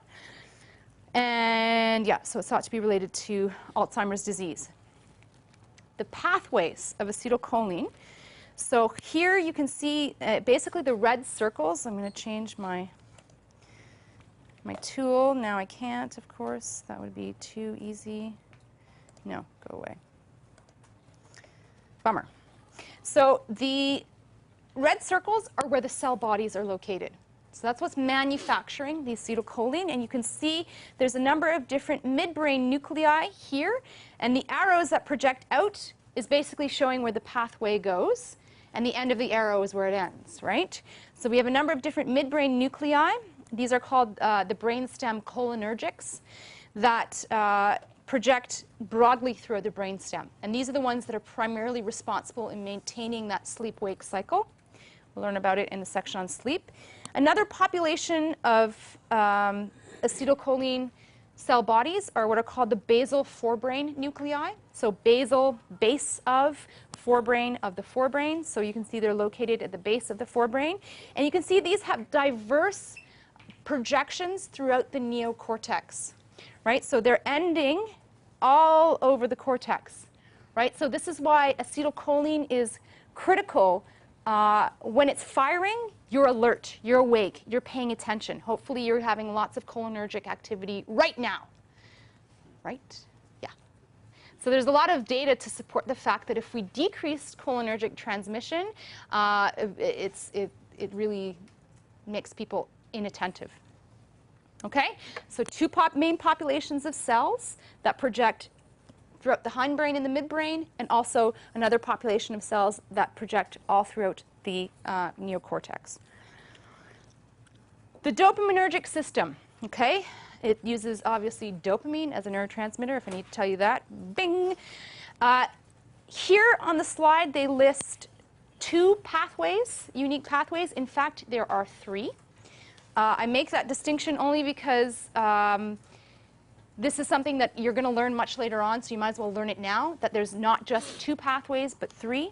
And yeah, so it's thought to be related to Alzheimer's disease. The pathways of acetylcholine. So here you can see basically the red circles. I'm going to change my tool. Now I can't, of course. That would be too easy. No, go away. Bummer. So the red circles are where the cell bodies are located. So that's what's manufacturing the acetylcholine. And you can see there's a number of different midbrain nuclei here. And the arrows that project out is basically showing where the pathway goes. And the end of the arrow is where it ends, right? So we have a number of different midbrain nuclei. These are called the brainstem cholinergics that project broadly throughout the brainstem. And these are the ones that are primarily responsible in maintaining that sleep-wake cycle. We'll learn about it in the section on sleep. Another population of acetylcholine cell bodies are what are called the basal forebrain nuclei. So basal, base of, forebrain of the forebrain. So you can see they're located at the base of the forebrain. And you can see these have diverse projections throughout the neocortex, right? So they're ending all over the cortex, right? So this is why acetylcholine is critical. When it's firing, you're alert, you're awake, you're paying attention. Hopefully you're having lots of cholinergic activity right now, right? Yeah. So there's a lot of data to support the fact that if we decrease cholinergic transmission, it really makes people inattentive. Okay, so two main populations of cells that project throughout the hindbrain and the midbrain, and also another population of cells that project all throughout the neocortex. The dopaminergic system. Okay, it uses obviously dopamine as a neurotransmitter, if I need to tell you that. Bing! Here on the slide, they list 2 pathways, unique pathways. In fact, there are 3. I make that distinction only because this is something that you're going to learn much later on, so you might as well learn it now, that there's not just 2 pathways, but 3.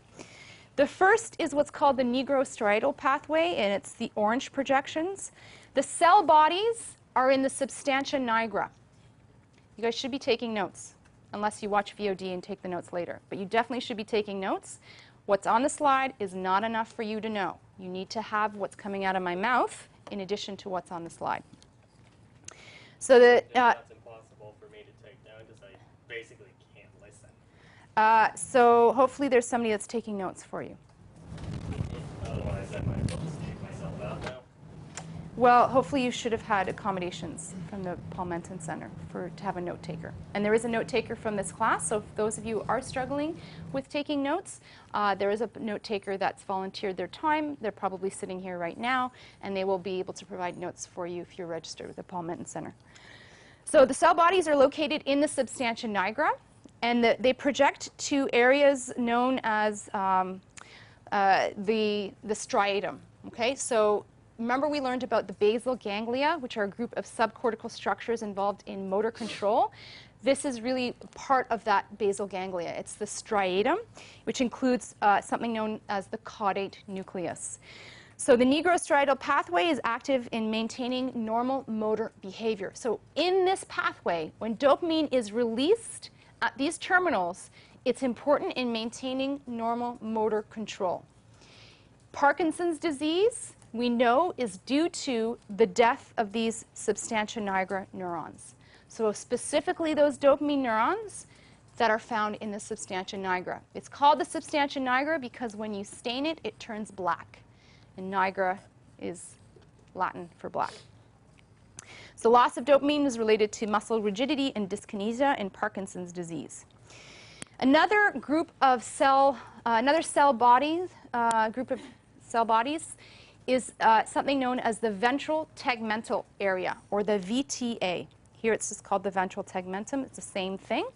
The first is what's called the nigrostriatal pathway, and it's the orange projections. The cell bodies are in the substantia nigra. You guys should be taking notes, unless you watch VOD and take the notes later. But you definitely should be taking notes. What's on the slide is not enough for you to know. You need to have what's coming out of my mouth in addition to what's on the slide. So that's impossible for me to take down because I basically can't listen. so hopefully there's somebody that's taking notes for you. Otherwise, I might as well just take myself out now. Well, hopefully you should have had accommodations from the Paul Menton Center to have a note taker. And there is a note taker from this class, so if those of you are struggling with taking notes, there is a note taker that's volunteered their time. They're probably sitting here right now, and they will be able to provide notes for you if you're registered with the Paul Menton Center. So the cell bodies are located in the substantia nigra, and they project to areas known as the striatum. Okay, so remember we learned about the basal ganglia, which are a group of subcortical structures involved in motor control. This is really part of that basal ganglia. It's the striatum, which includes something known as the caudate nucleus. So the nigrostriatal pathway is active in maintaining normal motor behavior. So in this pathway, when dopamine is released at these terminals, it's important in maintaining normal motor control. Parkinson's disease, we know, is due to the death of these substantia nigra neurons. So specifically those dopamine neurons that are found in the substantia nigra. It's called the substantia nigra because when you stain it, it turns black. And nigra is Latin for black. So loss of dopamine is related to muscle rigidity and dyskinesia in Parkinson's disease. Another group of group of cell bodies is something known as the ventral tegmental area, or the VTA. Here it's just called the ventral tegmentum. It's the same thing.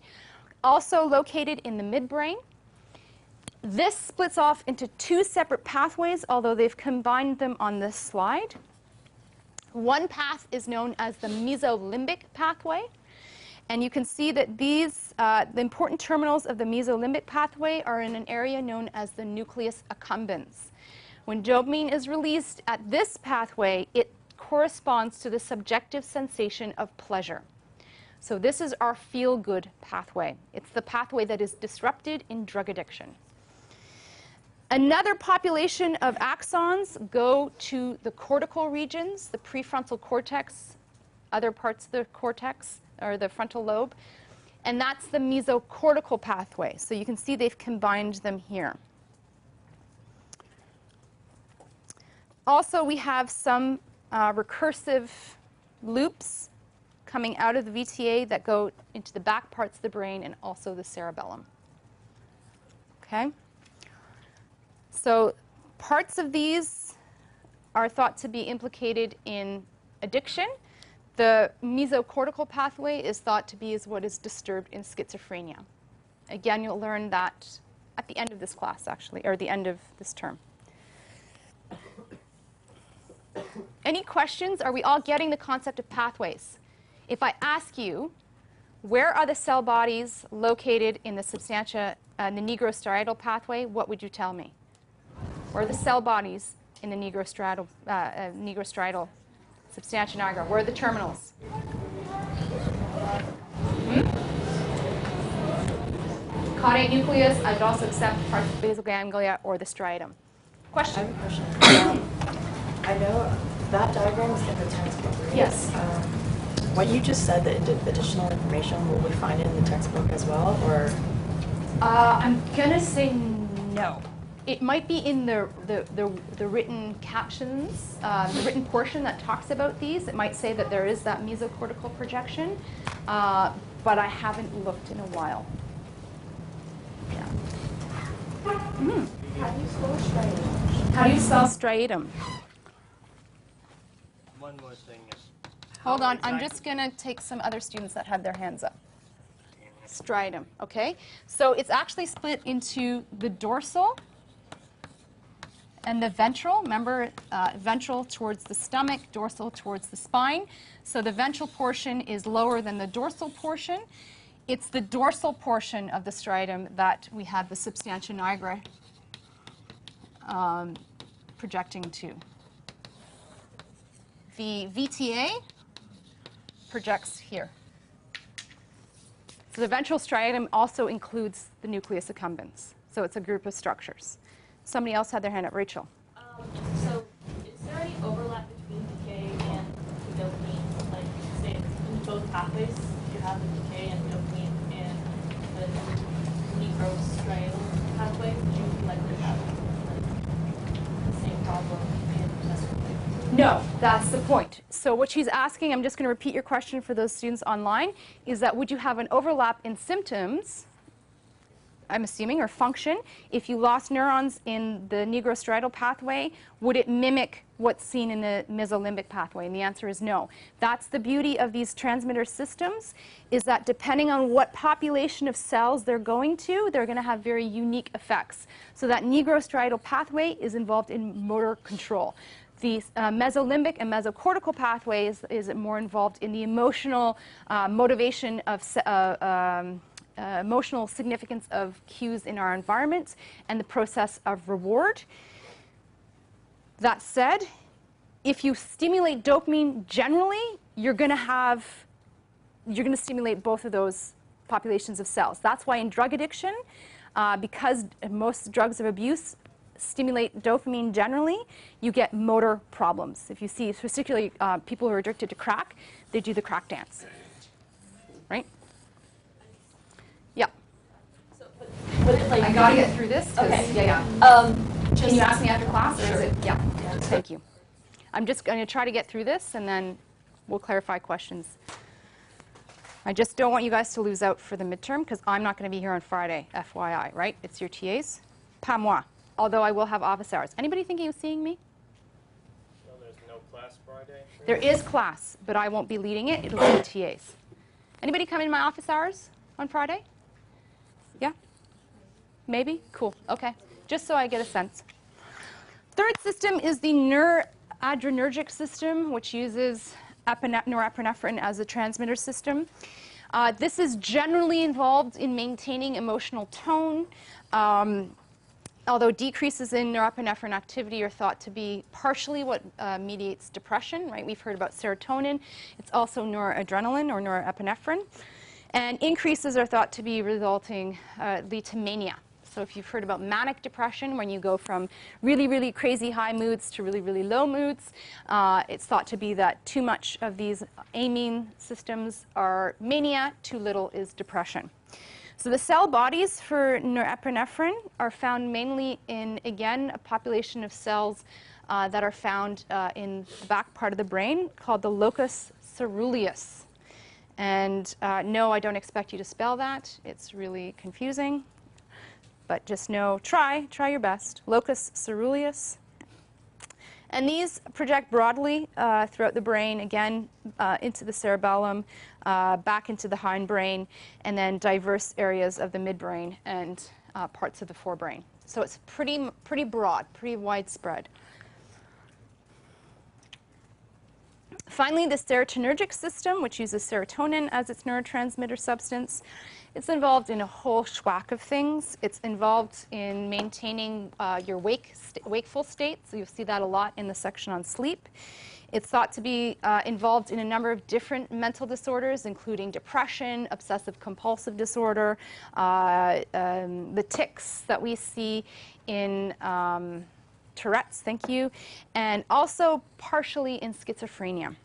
Also located in the midbrain. This splits off into 2 separate pathways, although they've combined them on this slide. One path is known as the mesolimbic pathway. And you can see that these, the important terminals of the mesolimbic pathway are in an area known as the nucleus accumbens. When dopamine is released at this pathway, it corresponds to the subjective sensation of pleasure. So this is our feel-good pathway. It's the pathway that is disrupted in drug addiction. Another population of axons go to the cortical regions, the prefrontal cortex, other parts of the cortex, or the frontal lobe, and that's the mesocortical pathway. So you can see they've combined them here. Also, we have some recursive loops coming out of the VTA that go into the back parts of the brain and also the cerebellum. Okay? So parts of these are thought to be implicated in addiction. The mesocortical pathway is thought to be what is disturbed in schizophrenia. Again, you'll learn that at the end of this class, actually, or the end of this term. Any questions? Are we all getting the concept of pathways? If I ask you, where are the cell bodies located in the substantia, the nigrostriatal pathway, what would you tell me? Where are the cell bodies in the nigrostriatal substantia nigra? Where are the terminals? Caudate nucleus. I would also accept parts of the basal ganglia or the striatum. Question? I have a question. I know that diagram is in the textbook, right? Yes. What you just said, the additional information, will we find it in the textbook as well, or? I'm gonna say no. It might be in the written captions, the written portion that talks about these. It might say that there is that mesocortical projection, but I haven't looked in a while. Yeah. Mm. How do you spell striatum? How do you spell striatum? One more thing is, Hold on, I'm just going to take some other students that have their hands up. Striatum, okay? So it's actually split into the dorsal and the ventral. Remember, ventral towards the stomach, dorsal towards the spine. So the ventral portion is lower than the dorsal portion. It's the dorsal portion of the striatum that we have the substantia nigra projecting to. The VTA projects here. So the ventral striatum also includes the nucleus accumbens. So it's a group of structures. Somebody else had their hand up. Rachel. So, is there any overlap between decay and the dopamine? Like, say, in both pathways, you have the decay and dopamine in the necrostriatal pathway, you likely have the same problem in vesicle. No, that's the point. So what she's asking, I'm just going to repeat your question for those students online, is that would you have an overlap in symptoms, I'm assuming, or function, if you lost neurons in the nigrostriatal pathway? Would it mimic what's seen in the mesolimbic pathway? And the answer is no. That's the beauty of these transmitter systems, is that depending on what population of cells they're going to, they're going to have very unique effects. So that nigrostriatal pathway is involved in motor control. The mesolimbic and mesocortical pathways is more involved in the emotional motivation of emotional significance of cues in our environment and the process of reward. That said, if you stimulate dopamine generally, you're going to stimulate both of those populations of cells. That's why in drug addiction, because most drugs of abuse stimulate dopamine generally, you get motor problems. If you see, particularly people who are addicted to crack, they do the crack dance, right? Yeah. So, but it, like, I gotta get through this. Okay. Yeah. Can you ask me after class? Or is it? Yeah. Thank you. I'm just going to try to get through this, and then we'll clarify questions. I just don't want you guys to lose out for the midterm, because I'm not going to be here on Friday, FYI, right? It's your TAs. Pas moi. Although I will have office hours. Anybody thinking of seeing me? No, there's no class Friday. There is class, but I won't be leading it. It'll be the TAs. Anybody come in my office hours on Friday? Yeah? Maybe? Cool. Okay. Just so I get a sense. Third system is the neuroadrenergic system, which uses norepinephrine as a transmitter system. This is generally involved in maintaining emotional tone. Although decreases in norepinephrine activity are thought to be partially what mediates depression, right? We've heard about serotonin. It's also noradrenaline or norepinephrine. And increases are thought to be lead to mania. So if you've heard about manic depression, when you go from really, really crazy high moods to really, really low moods, it's thought to be that too much of these amine systems are mania, too little is depression. So the cell bodies for norepinephrine are found mainly in, again, a population of cells that are found in the back part of the brain called the locus ceruleus. And no, I don't expect you to spell that. It's really confusing. But just know, try your best. Locus ceruleus. And these project broadly throughout the brain, again, into the cerebellum, back into the hindbrain, and then diverse areas of the midbrain and parts of the forebrain. So it's pretty broad, pretty widespread. Finally, the serotonergic system, which uses serotonin as its neurotransmitter substance. It's involved in a whole schwack of things. It's involved in maintaining your wakeful state, so you'll see that a lot in the section on sleep. It's thought to be involved in a number of different mental disorders, including depression, obsessive-compulsive disorder, the tics that we see in Tourette's, thank you, and also partially in schizophrenia.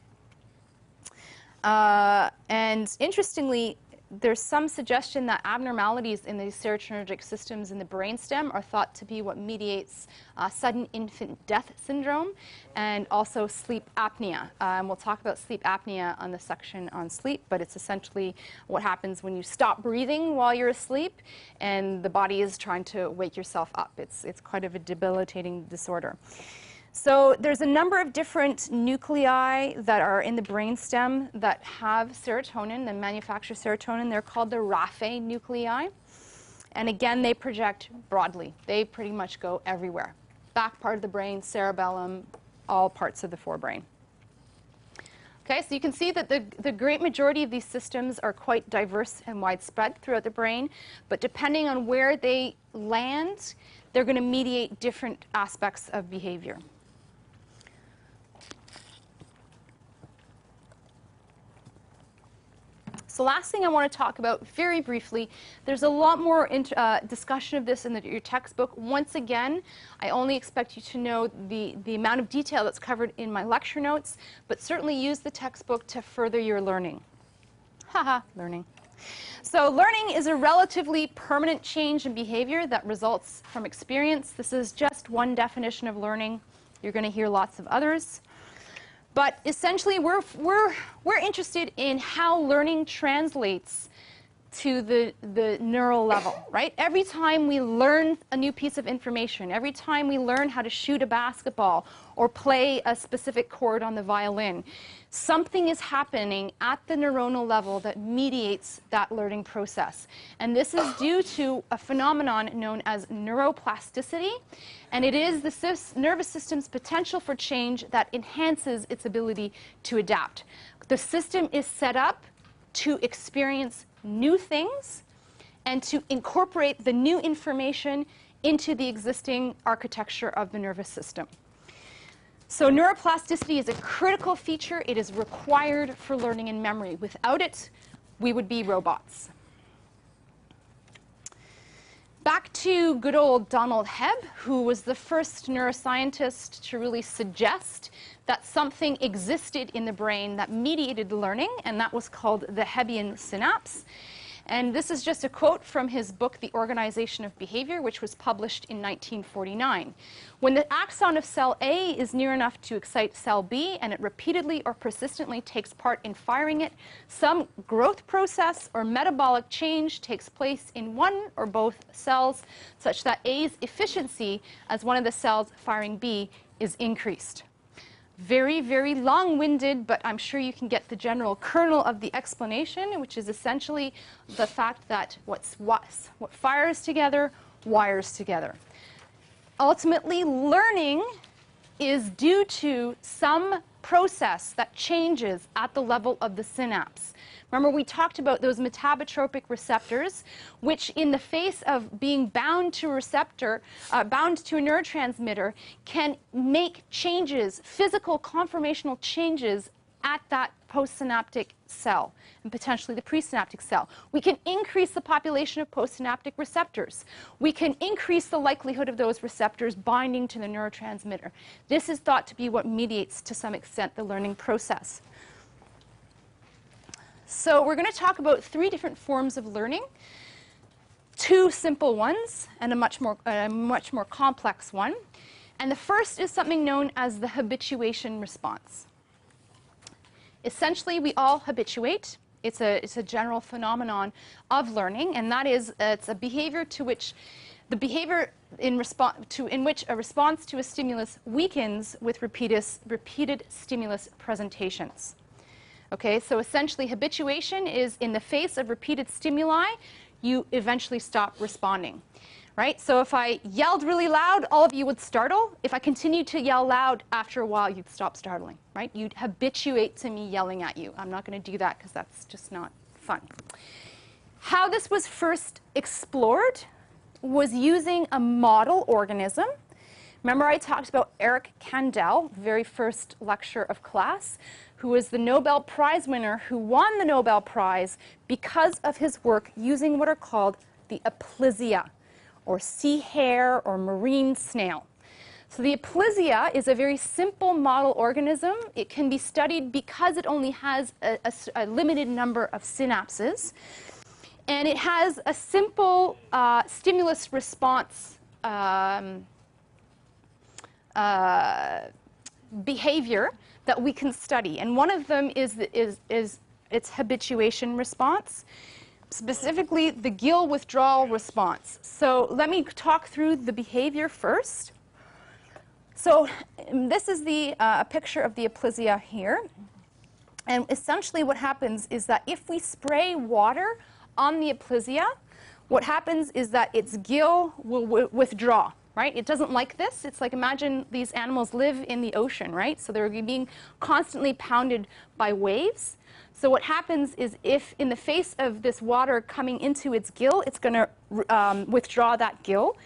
And interestingly, there's some suggestion that abnormalities in these serotonergic systems in the brainstem are thought to be what mediates sudden infant death syndrome and also sleep apnea. We'll talk about sleep apnea on the section on sleep, but it's essentially what happens when you stop breathing while you're asleep and the body is trying to wake yourself up. It's quite of a debilitating disorder. So there's a number of different nuclei that are in the brainstem that have serotonin, that manufacture serotonin. They're called the raphe nuclei. And again, they project broadly. They pretty much go everywhere. Back part of the brain, cerebellum, all parts of the forebrain. Okay, so you can see that the great majority of these systems are quite diverse and widespread throughout the brain, but depending on where they land, they're going to mediate different aspects of behavior. So last thing I want to talk about very briefly, there's a lot more discussion of this in your textbook. Once again, I only expect you to know the amount of detail that's covered in my lecture notes, but certainly use the textbook to further your learning. Haha, learning. So learning is a relatively permanent change in behavior that results from experience. This is just one definition of learning. You're going to hear lots of others. But essentially, we're interested in how learning translates to the neural level, right? Every time we learn a new piece of information, every time we learn how to shoot a basketball or play a specific chord on the violin, something is happening at the neuronal level that mediates that learning process. And this is due to a phenomenon known as neuroplasticity. And it is the nervous system's potential for change that enhances its ability to adapt. The system is set up to experience new things and to incorporate the new information into the existing architecture of the nervous system. So neuroplasticity is a critical feature. It is required for learning and memory. Without it, we would be robots. Back to good old Donald Hebb, who was the first neuroscientist to really suggest that something existed in the brain that mediated learning, and that was called the Hebbian synapse. And this is just a quote from his book, The Organization of Behavior, which was published in 1949. When the axon of cell A is near enough to excite cell B, and it repeatedly or persistently takes part in firing it, some growth process or metabolic change takes place in one or both cells, such that A's efficiency as one of the cells firing B is increased. Very, very long-winded, but I'm sure you can get the general kernel of the explanation, which is essentially the fact that what fires together wires together. Ultimately, learning is due to some process that changes at the level of the synapse. Remember, we talked about those metabotropic receptors, which in the face of being bound to a receptor, bound to a neurotransmitter, can make changes, physical conformational changes at that postsynaptic cell, and potentially the presynaptic cell. We can increase the population of postsynaptic receptors. We can increase the likelihood of those receptors binding to the neurotransmitter. This is thought to be what mediates, to some extent, the learning process. So we're going to talk about 3 different forms of learning, 2 simple ones and a much more complex one. And the first is something known as the habituation response. Essentially, we all habituate. It's a general phenomenon of learning, and that is it's a behavior to which the behavior in which a response to a stimulus weakens with repeated stimulus presentations. Okay, so essentially habituation is in the face of repeated stimuli, you eventually stop responding, right? So if I yelled really loud, all of you would startle. If I continued to yell loud, after a while, you'd stop startling, right? You'd habituate to me yelling at you. I'm not going to do that because that's just not fun. How this was first explored was using a model organism. Remember I talked about Eric Kandel, very first lecture of class, who was the Nobel Prize winner who won the Nobel Prize because of his work using what are called the aplysia, or sea hare or marine snail. So the aplysia is a very simple model organism. It can be studied because it only has a limited number of synapses. And it has a simple stimulus response behavior that we can study. And one of them is its habituation response, specifically the gill withdrawal response. So let me talk through the behavior first. So this is a picture of the aplysia here. And essentially what happens is that if we spray water on the aplysia, what happens is that its gill will withdraw, right? It doesn't like this. It's like, imagine these animals live in the ocean, right? So they're being constantly pounded by waves. So what happens is if in the face of this water coming into its gill, it's going to withdraw that gill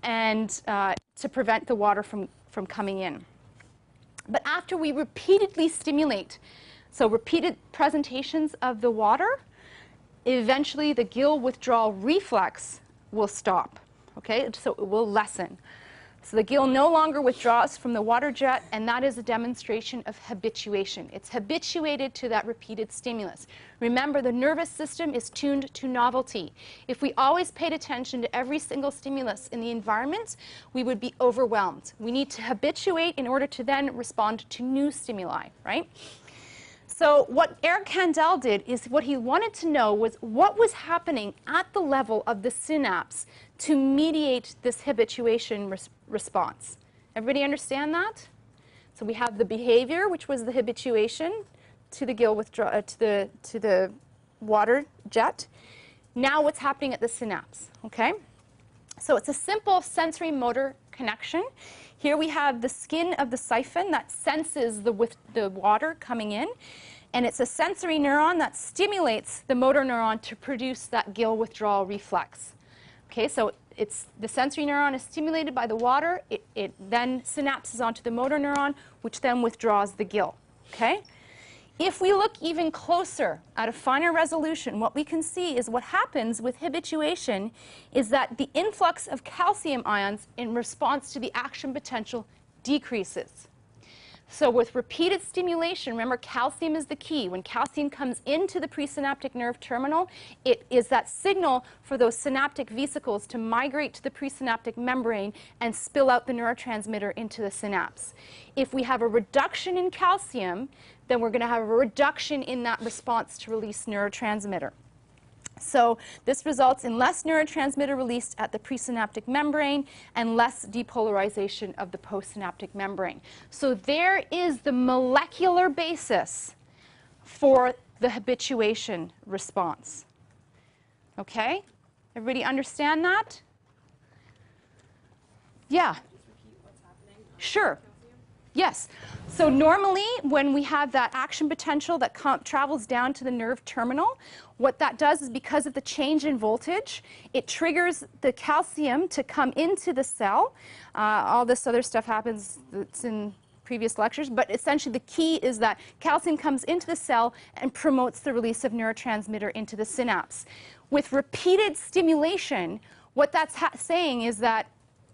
and to prevent the water from coming in. But after we repeatedly stimulate, so repeated presentations of the water, eventually the gill withdrawal reflex will stop, okay? So it will lessen. So the gill no longer withdraws from the water jet, and that is a demonstration of habituation. It's habituated to that repeated stimulus. Remember, the nervous system is tuned to novelty. If we always paid attention to every single stimulus in the environment, we would be overwhelmed. We need to habituate in order to then respond to new stimuli, right? So what Eric Kandel did is what he wanted to know was what was happening at the level of the synapse to mediate this habituation response. Everybody understand that? So we have the behavior, which was the habituation to the gill withdrawal, to the water jet. Now what's happening at the synapse, okay? So it's a simple sensory motor connection. Here we have the skin of the siphon that senses the water coming in, and it's a sensory neuron that stimulates the motor neuron to produce that gill withdrawal reflex. Okay, so the sensory neuron is stimulated by the water, it then synapses onto the motor neuron, which then withdraws the gill. Okay? If we look even closer at a finer resolution, what we can see is what happens with habituation is that the influx of calcium ions in response to the action potential decreases. So with repeated stimulation, remember calcium is the key. When calcium comes into the presynaptic nerve terminal, it is that signal for those synaptic vesicles to migrate to the presynaptic membrane and spill out the neurotransmitter into the synapse. If we have a reduction in calcium, then we're going to have a reduction in that response to release neurotransmitter. So this results in less neurotransmitter released at the presynaptic membrane and less depolarization of the postsynaptic membrane. So there is the molecular basis for the habituation response. Okay? Everybody understand that? Yeah. Sure. Yes. So normally when we have that action potential that travels down to the nerve terminal, what that does is because of the change in voltage, it triggers the calcium to come into the cell. All this other stuff happens that's in previous lectures, but essentially the key is that calcium comes into the cell and promotes the release of neurotransmitter into the synapse. With repeated stimulation, what that's saying is that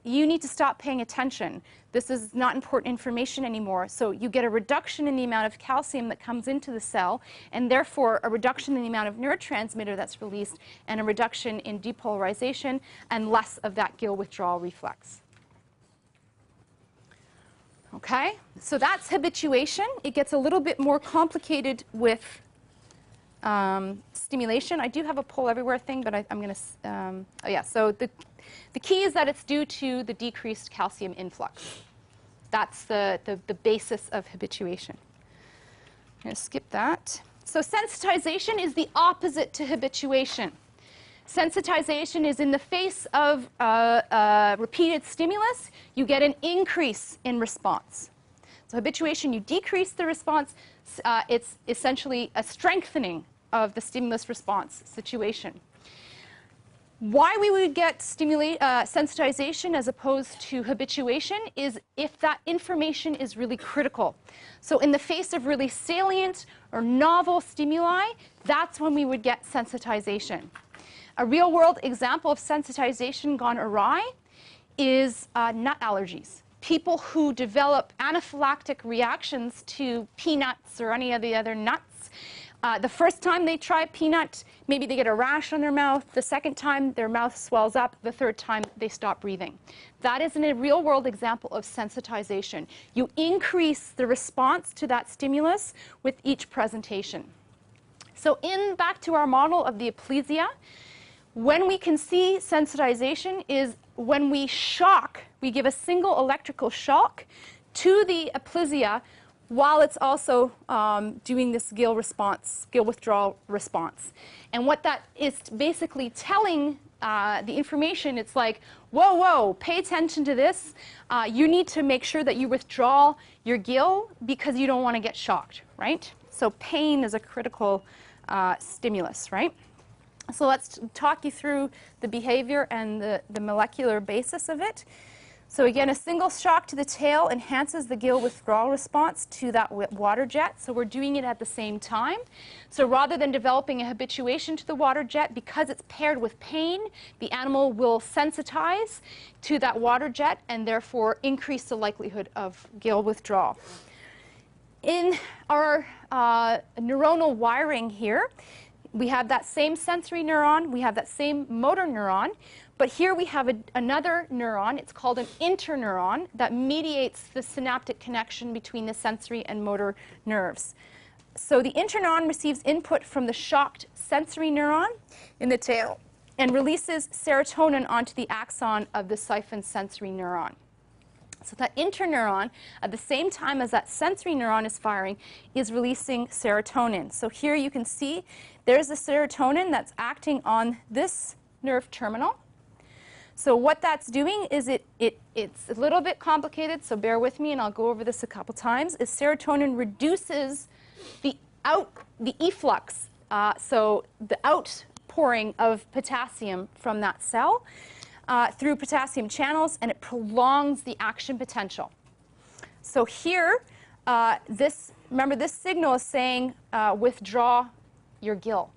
you need to stop paying attention. This is not important information anymore. So you get a reduction in the amount of calcium that comes into the cell, and therefore a reduction in the amount of neurotransmitter that's released, and a reduction in depolarization, and less of that gill withdrawal reflex. Okay? So that's habituation. It gets a little bit more complicated with stimulation. I do have a pull everywhere thing, but I'm going to, oh yeah, so the key is that it's due to the decreased calcium influx. That's the basis of habituation. I'm going to skip that. So sensitization is the opposite to habituation. Sensitization is in the face of repeated stimulus, you get an increase in response. So habituation, you decrease the response. It's essentially a strengthening of the stimulus response situation. Why we would get sensitization as opposed to habituation is if that information is really critical. So in the face of really salient or novel stimuli, that's when we would get sensitization. A real-world example of sensitization gone awry is nut allergies. People who develop anaphylactic reactions to peanuts or any of the other nuts, the first time they try peanut, maybe they get a rash on their mouth. The second time, their mouth swells up. The third time, they stop breathing. That is a real-world example of sensitization. You increase the response to that stimulus with each presentation. So back to our model of the aplysia, when we can see sensitization is when we shock, we give a single electrical shock to the aplysia while it's also doing this gill withdrawal response. And what that is basically telling the information, it's like, whoa, whoa, pay attention to this. You need to make sure that you withdraw your gill because you don't want to get shocked, right? So pain is a critical stimulus, right? So let's talk you through the behavior and the molecular basis of it. So again, a single shock to the tail enhances the gill withdrawal response to that water jet. So we're doing it at the same time. So rather than developing a habituation to the water jet, because it's paired with pain, the animal will sensitize to that water jet and therefore increase the likelihood of gill withdrawal. In our neuronal wiring here, we have that same sensory neuron, we have that same motor neuron, but here we have another neuron. It's called an interneuron that mediates the synaptic connection between the sensory and motor nerves. So the interneuron receives input from the shocked sensory neuron in the tail and releases serotonin onto the axon of the siphon sensory neuron. So that interneuron, at the same time as that sensory neuron is firing, is releasing serotonin. So here you can see there's the serotonin that's acting on this nerve terminal. So what that's doing is it's a little bit complicated, so bear with me and I'll go over this a couple times, is serotonin reduces the efflux, so the outpouring of potassium from that cell through potassium channels, and it prolongs the action potential. So here, remember this signal is saying withdraw your gill.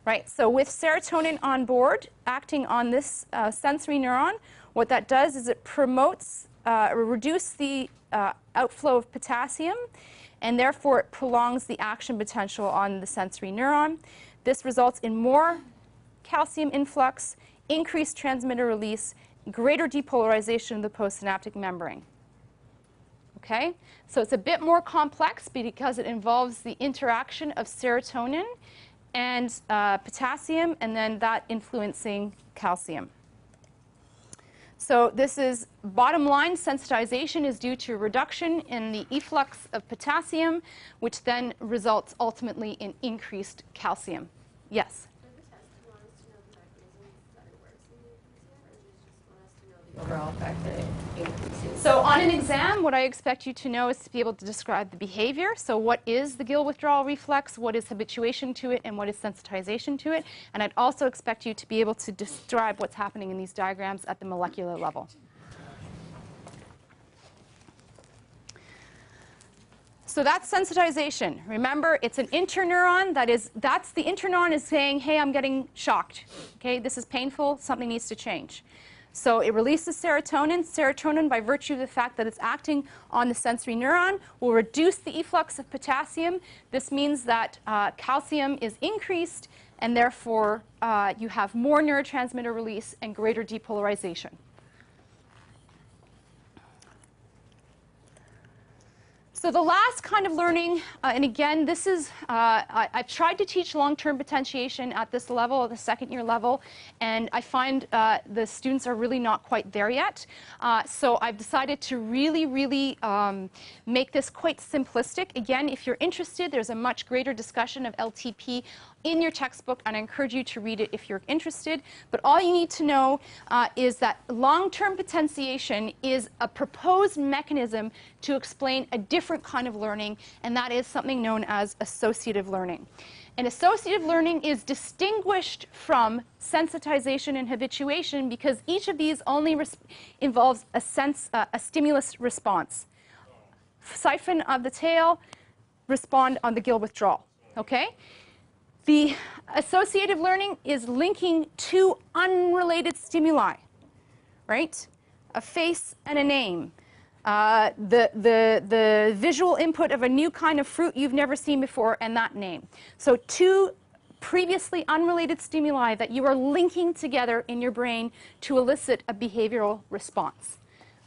Right, so with serotonin on board, acting on this sensory neuron, what that does is it promotes or reduces the outflow of potassium, and therefore it prolongs the action potential on the sensory neuron. This results in more calcium influx, increased transmitter release, greater depolarization of the postsynaptic membrane. Okay, so it's a bit more complex because it involves the interaction of serotonin and potassium, and then that influencing calcium. So this is bottom line, sensitization is due to a reduction in the efflux of potassium, which then results ultimately in increased calcium. Yes? Does the test want us to know the mechanisms that it works in the euphoria, or does it just want us to know the overall effect that it increases? So on an exam, what I expect you to know is to be able to describe the behavior. So what is the gill withdrawal reflex, what is habituation to it, and what is sensitization to it. And I'd also expect you to be able to describe what's happening in these diagrams at the molecular level. So that's sensitization. Remember, it's an interneuron. That's the interneuron is saying, hey, I'm getting shocked. Okay, this is painful. Something needs to change. So it releases serotonin. Serotonin, by virtue of the fact that it's acting on the sensory neuron, will reduce the efflux of potassium. This means that calcium is increased, and therefore you have more neurotransmitter release and greater depolarization. So the last kind of learning, and again, this is, I've tried to teach long-term potentiation at this level, at the second-year level, and I find the students are really not quite there yet. So I've decided to really make this quite simplistic. Again, if you're interested, there's a much greater discussion of LTP in your textbook, and I encourage you to read it if you're interested. But all you need to know is that long-term potentiation is a proposed mechanism to explain a different kind of learning, and that is something known as associative learning. And associative learning is distinguished from sensitization and habituation because each of these only involves a stimulus response. Siphon of the tail, respond on the gill withdrawal. Okay? The associative learning is linking two unrelated stimuli, right? A face and a name. The visual input of a new kind of fruit you've never seen before, and that name. So two previously unrelated stimuli that you are linking together in your brain to elicit a behavioral response.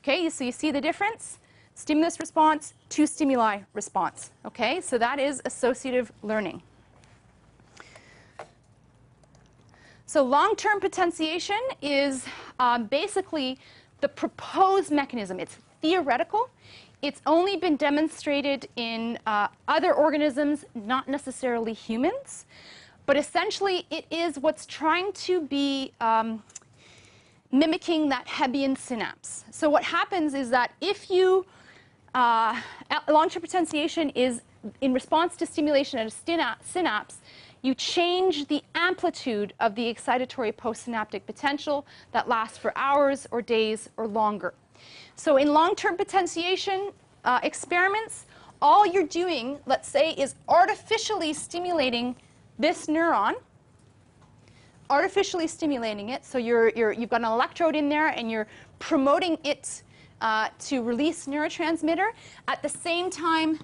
Okay, so you see the difference? Stimulus response, two stimuli response. Okay, so that is associative learning. So long-term potentiation is basically the proposed mechanism. It's theoretical. It's only been demonstrated in other organisms, not necessarily humans. But essentially, it is what's trying to be mimicking that Hebbian synapse. So what happens is that if you, long-term potentiation is in response to stimulation at a synapse, you change the amplitude of the excitatory postsynaptic potential that lasts for hours or days or longer. So in long-term potentiation experiments, all you're doing, let's say, is artificially stimulating this neuron, artificially stimulating it. So you've got an electrode in there and you're promoting it to release neurotransmitter at the same time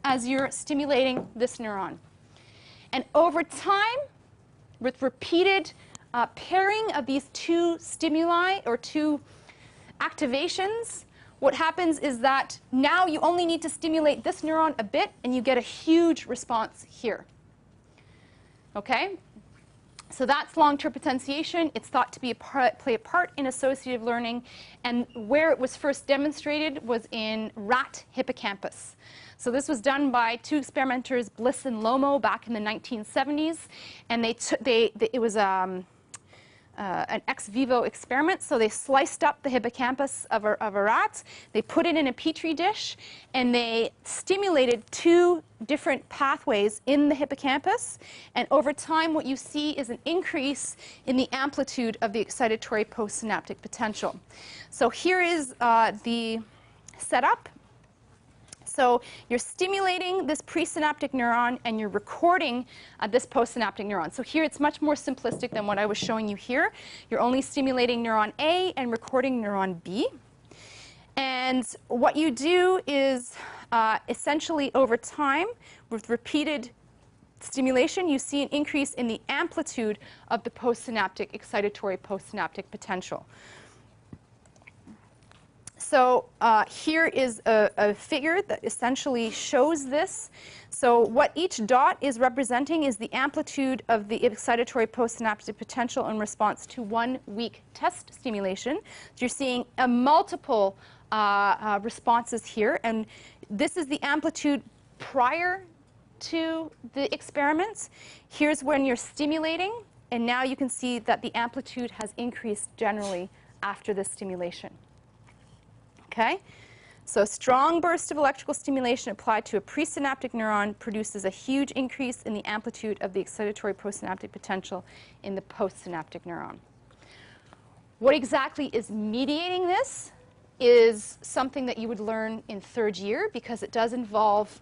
as you're stimulating this neuron. And over time, with repeated pairing of these two stimuli or two activations, what happens is that now you only need to stimulate this neuron a bit and you get a huge response here. Okay? So that's long-term potentiation. It's thought to be play a part in associative learning. And where it was first demonstrated was in rat hippocampus. So this was done by two experimenters, Bliss and Lomo, back in the 1970s. And it was an ex vivo experiment. So they sliced up the hippocampus of a rat. They put it in a petri dish. And they stimulated two different pathways in the hippocampus. And over time, what you see is an increase in the amplitude of the excitatory postsynaptic potential. So here is the setup. So you're stimulating this presynaptic neuron and you're recording this postsynaptic neuron. So here it's much more simplistic than what I was showing you here. You're only stimulating neuron A and recording neuron B. And what you do is essentially over time, with repeated stimulation, you see an increase in the amplitude of the postsynaptic excitatory postsynaptic potential. So here is a figure that essentially shows this. So what each dot is representing is the amplitude of the excitatory postsynaptic potential in response to 1 week test stimulation. So you're seeing a multiple responses here. And this is the amplitude prior to the experiments. Here's when you're stimulating. And now you can see that the amplitude has increased generally after this stimulation. Okay? So a strong burst of electrical stimulation applied to a presynaptic neuron produces a huge increase in the amplitude of the excitatory postsynaptic potential in the postsynaptic neuron. What exactly is mediating this is something that you would learn in third year, because it does involve,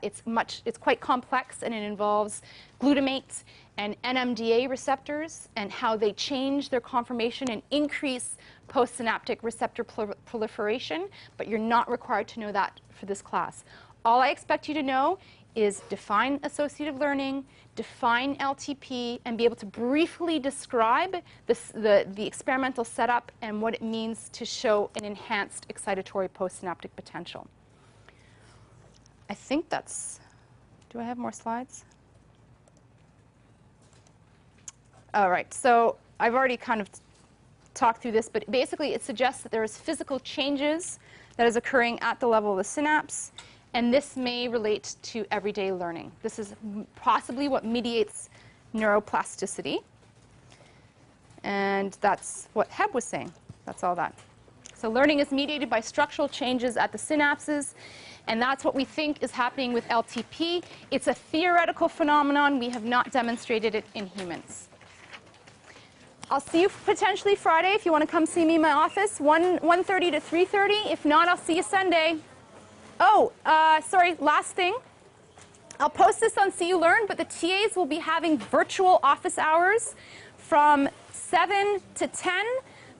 it's quite complex, and it involves glutamate and NMDA receptors and how they change their conformation and increase postsynaptic receptor proliferation, but you're not required to know that for this class. All I expect you to know is define associative learning, define LTP, and be able to briefly describe the experimental setup and what it means to show an enhanced excitatory postsynaptic potential. I think that's, do I have more slides? All right, so I've already kind of talked through this, but basically it suggests that there is physical changes that is occurring at the level of the synapse, and this may relate to everyday learning. This is possibly what mediates neuroplasticity, and that's what Heb was saying. That's all that. So learning is mediated by structural changes at the synapses, and that's what we think is happening with LTP. It's a theoretical phenomenon. We have not demonstrated it in humans. I'll see you potentially Friday if you want to come see me in my office, 1:30 to 3:30. If not, I'll see you Sunday. Oh, sorry, last thing. I'll post this on See You Learn, but the TAs will be having virtual office hours from 7 to 10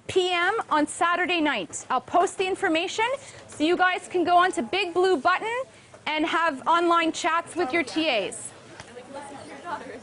p.m. on Saturday night. I'll post the information so you guys can go onto Big Blue Button and have online chats with your TAs. And we can listen to your daughters.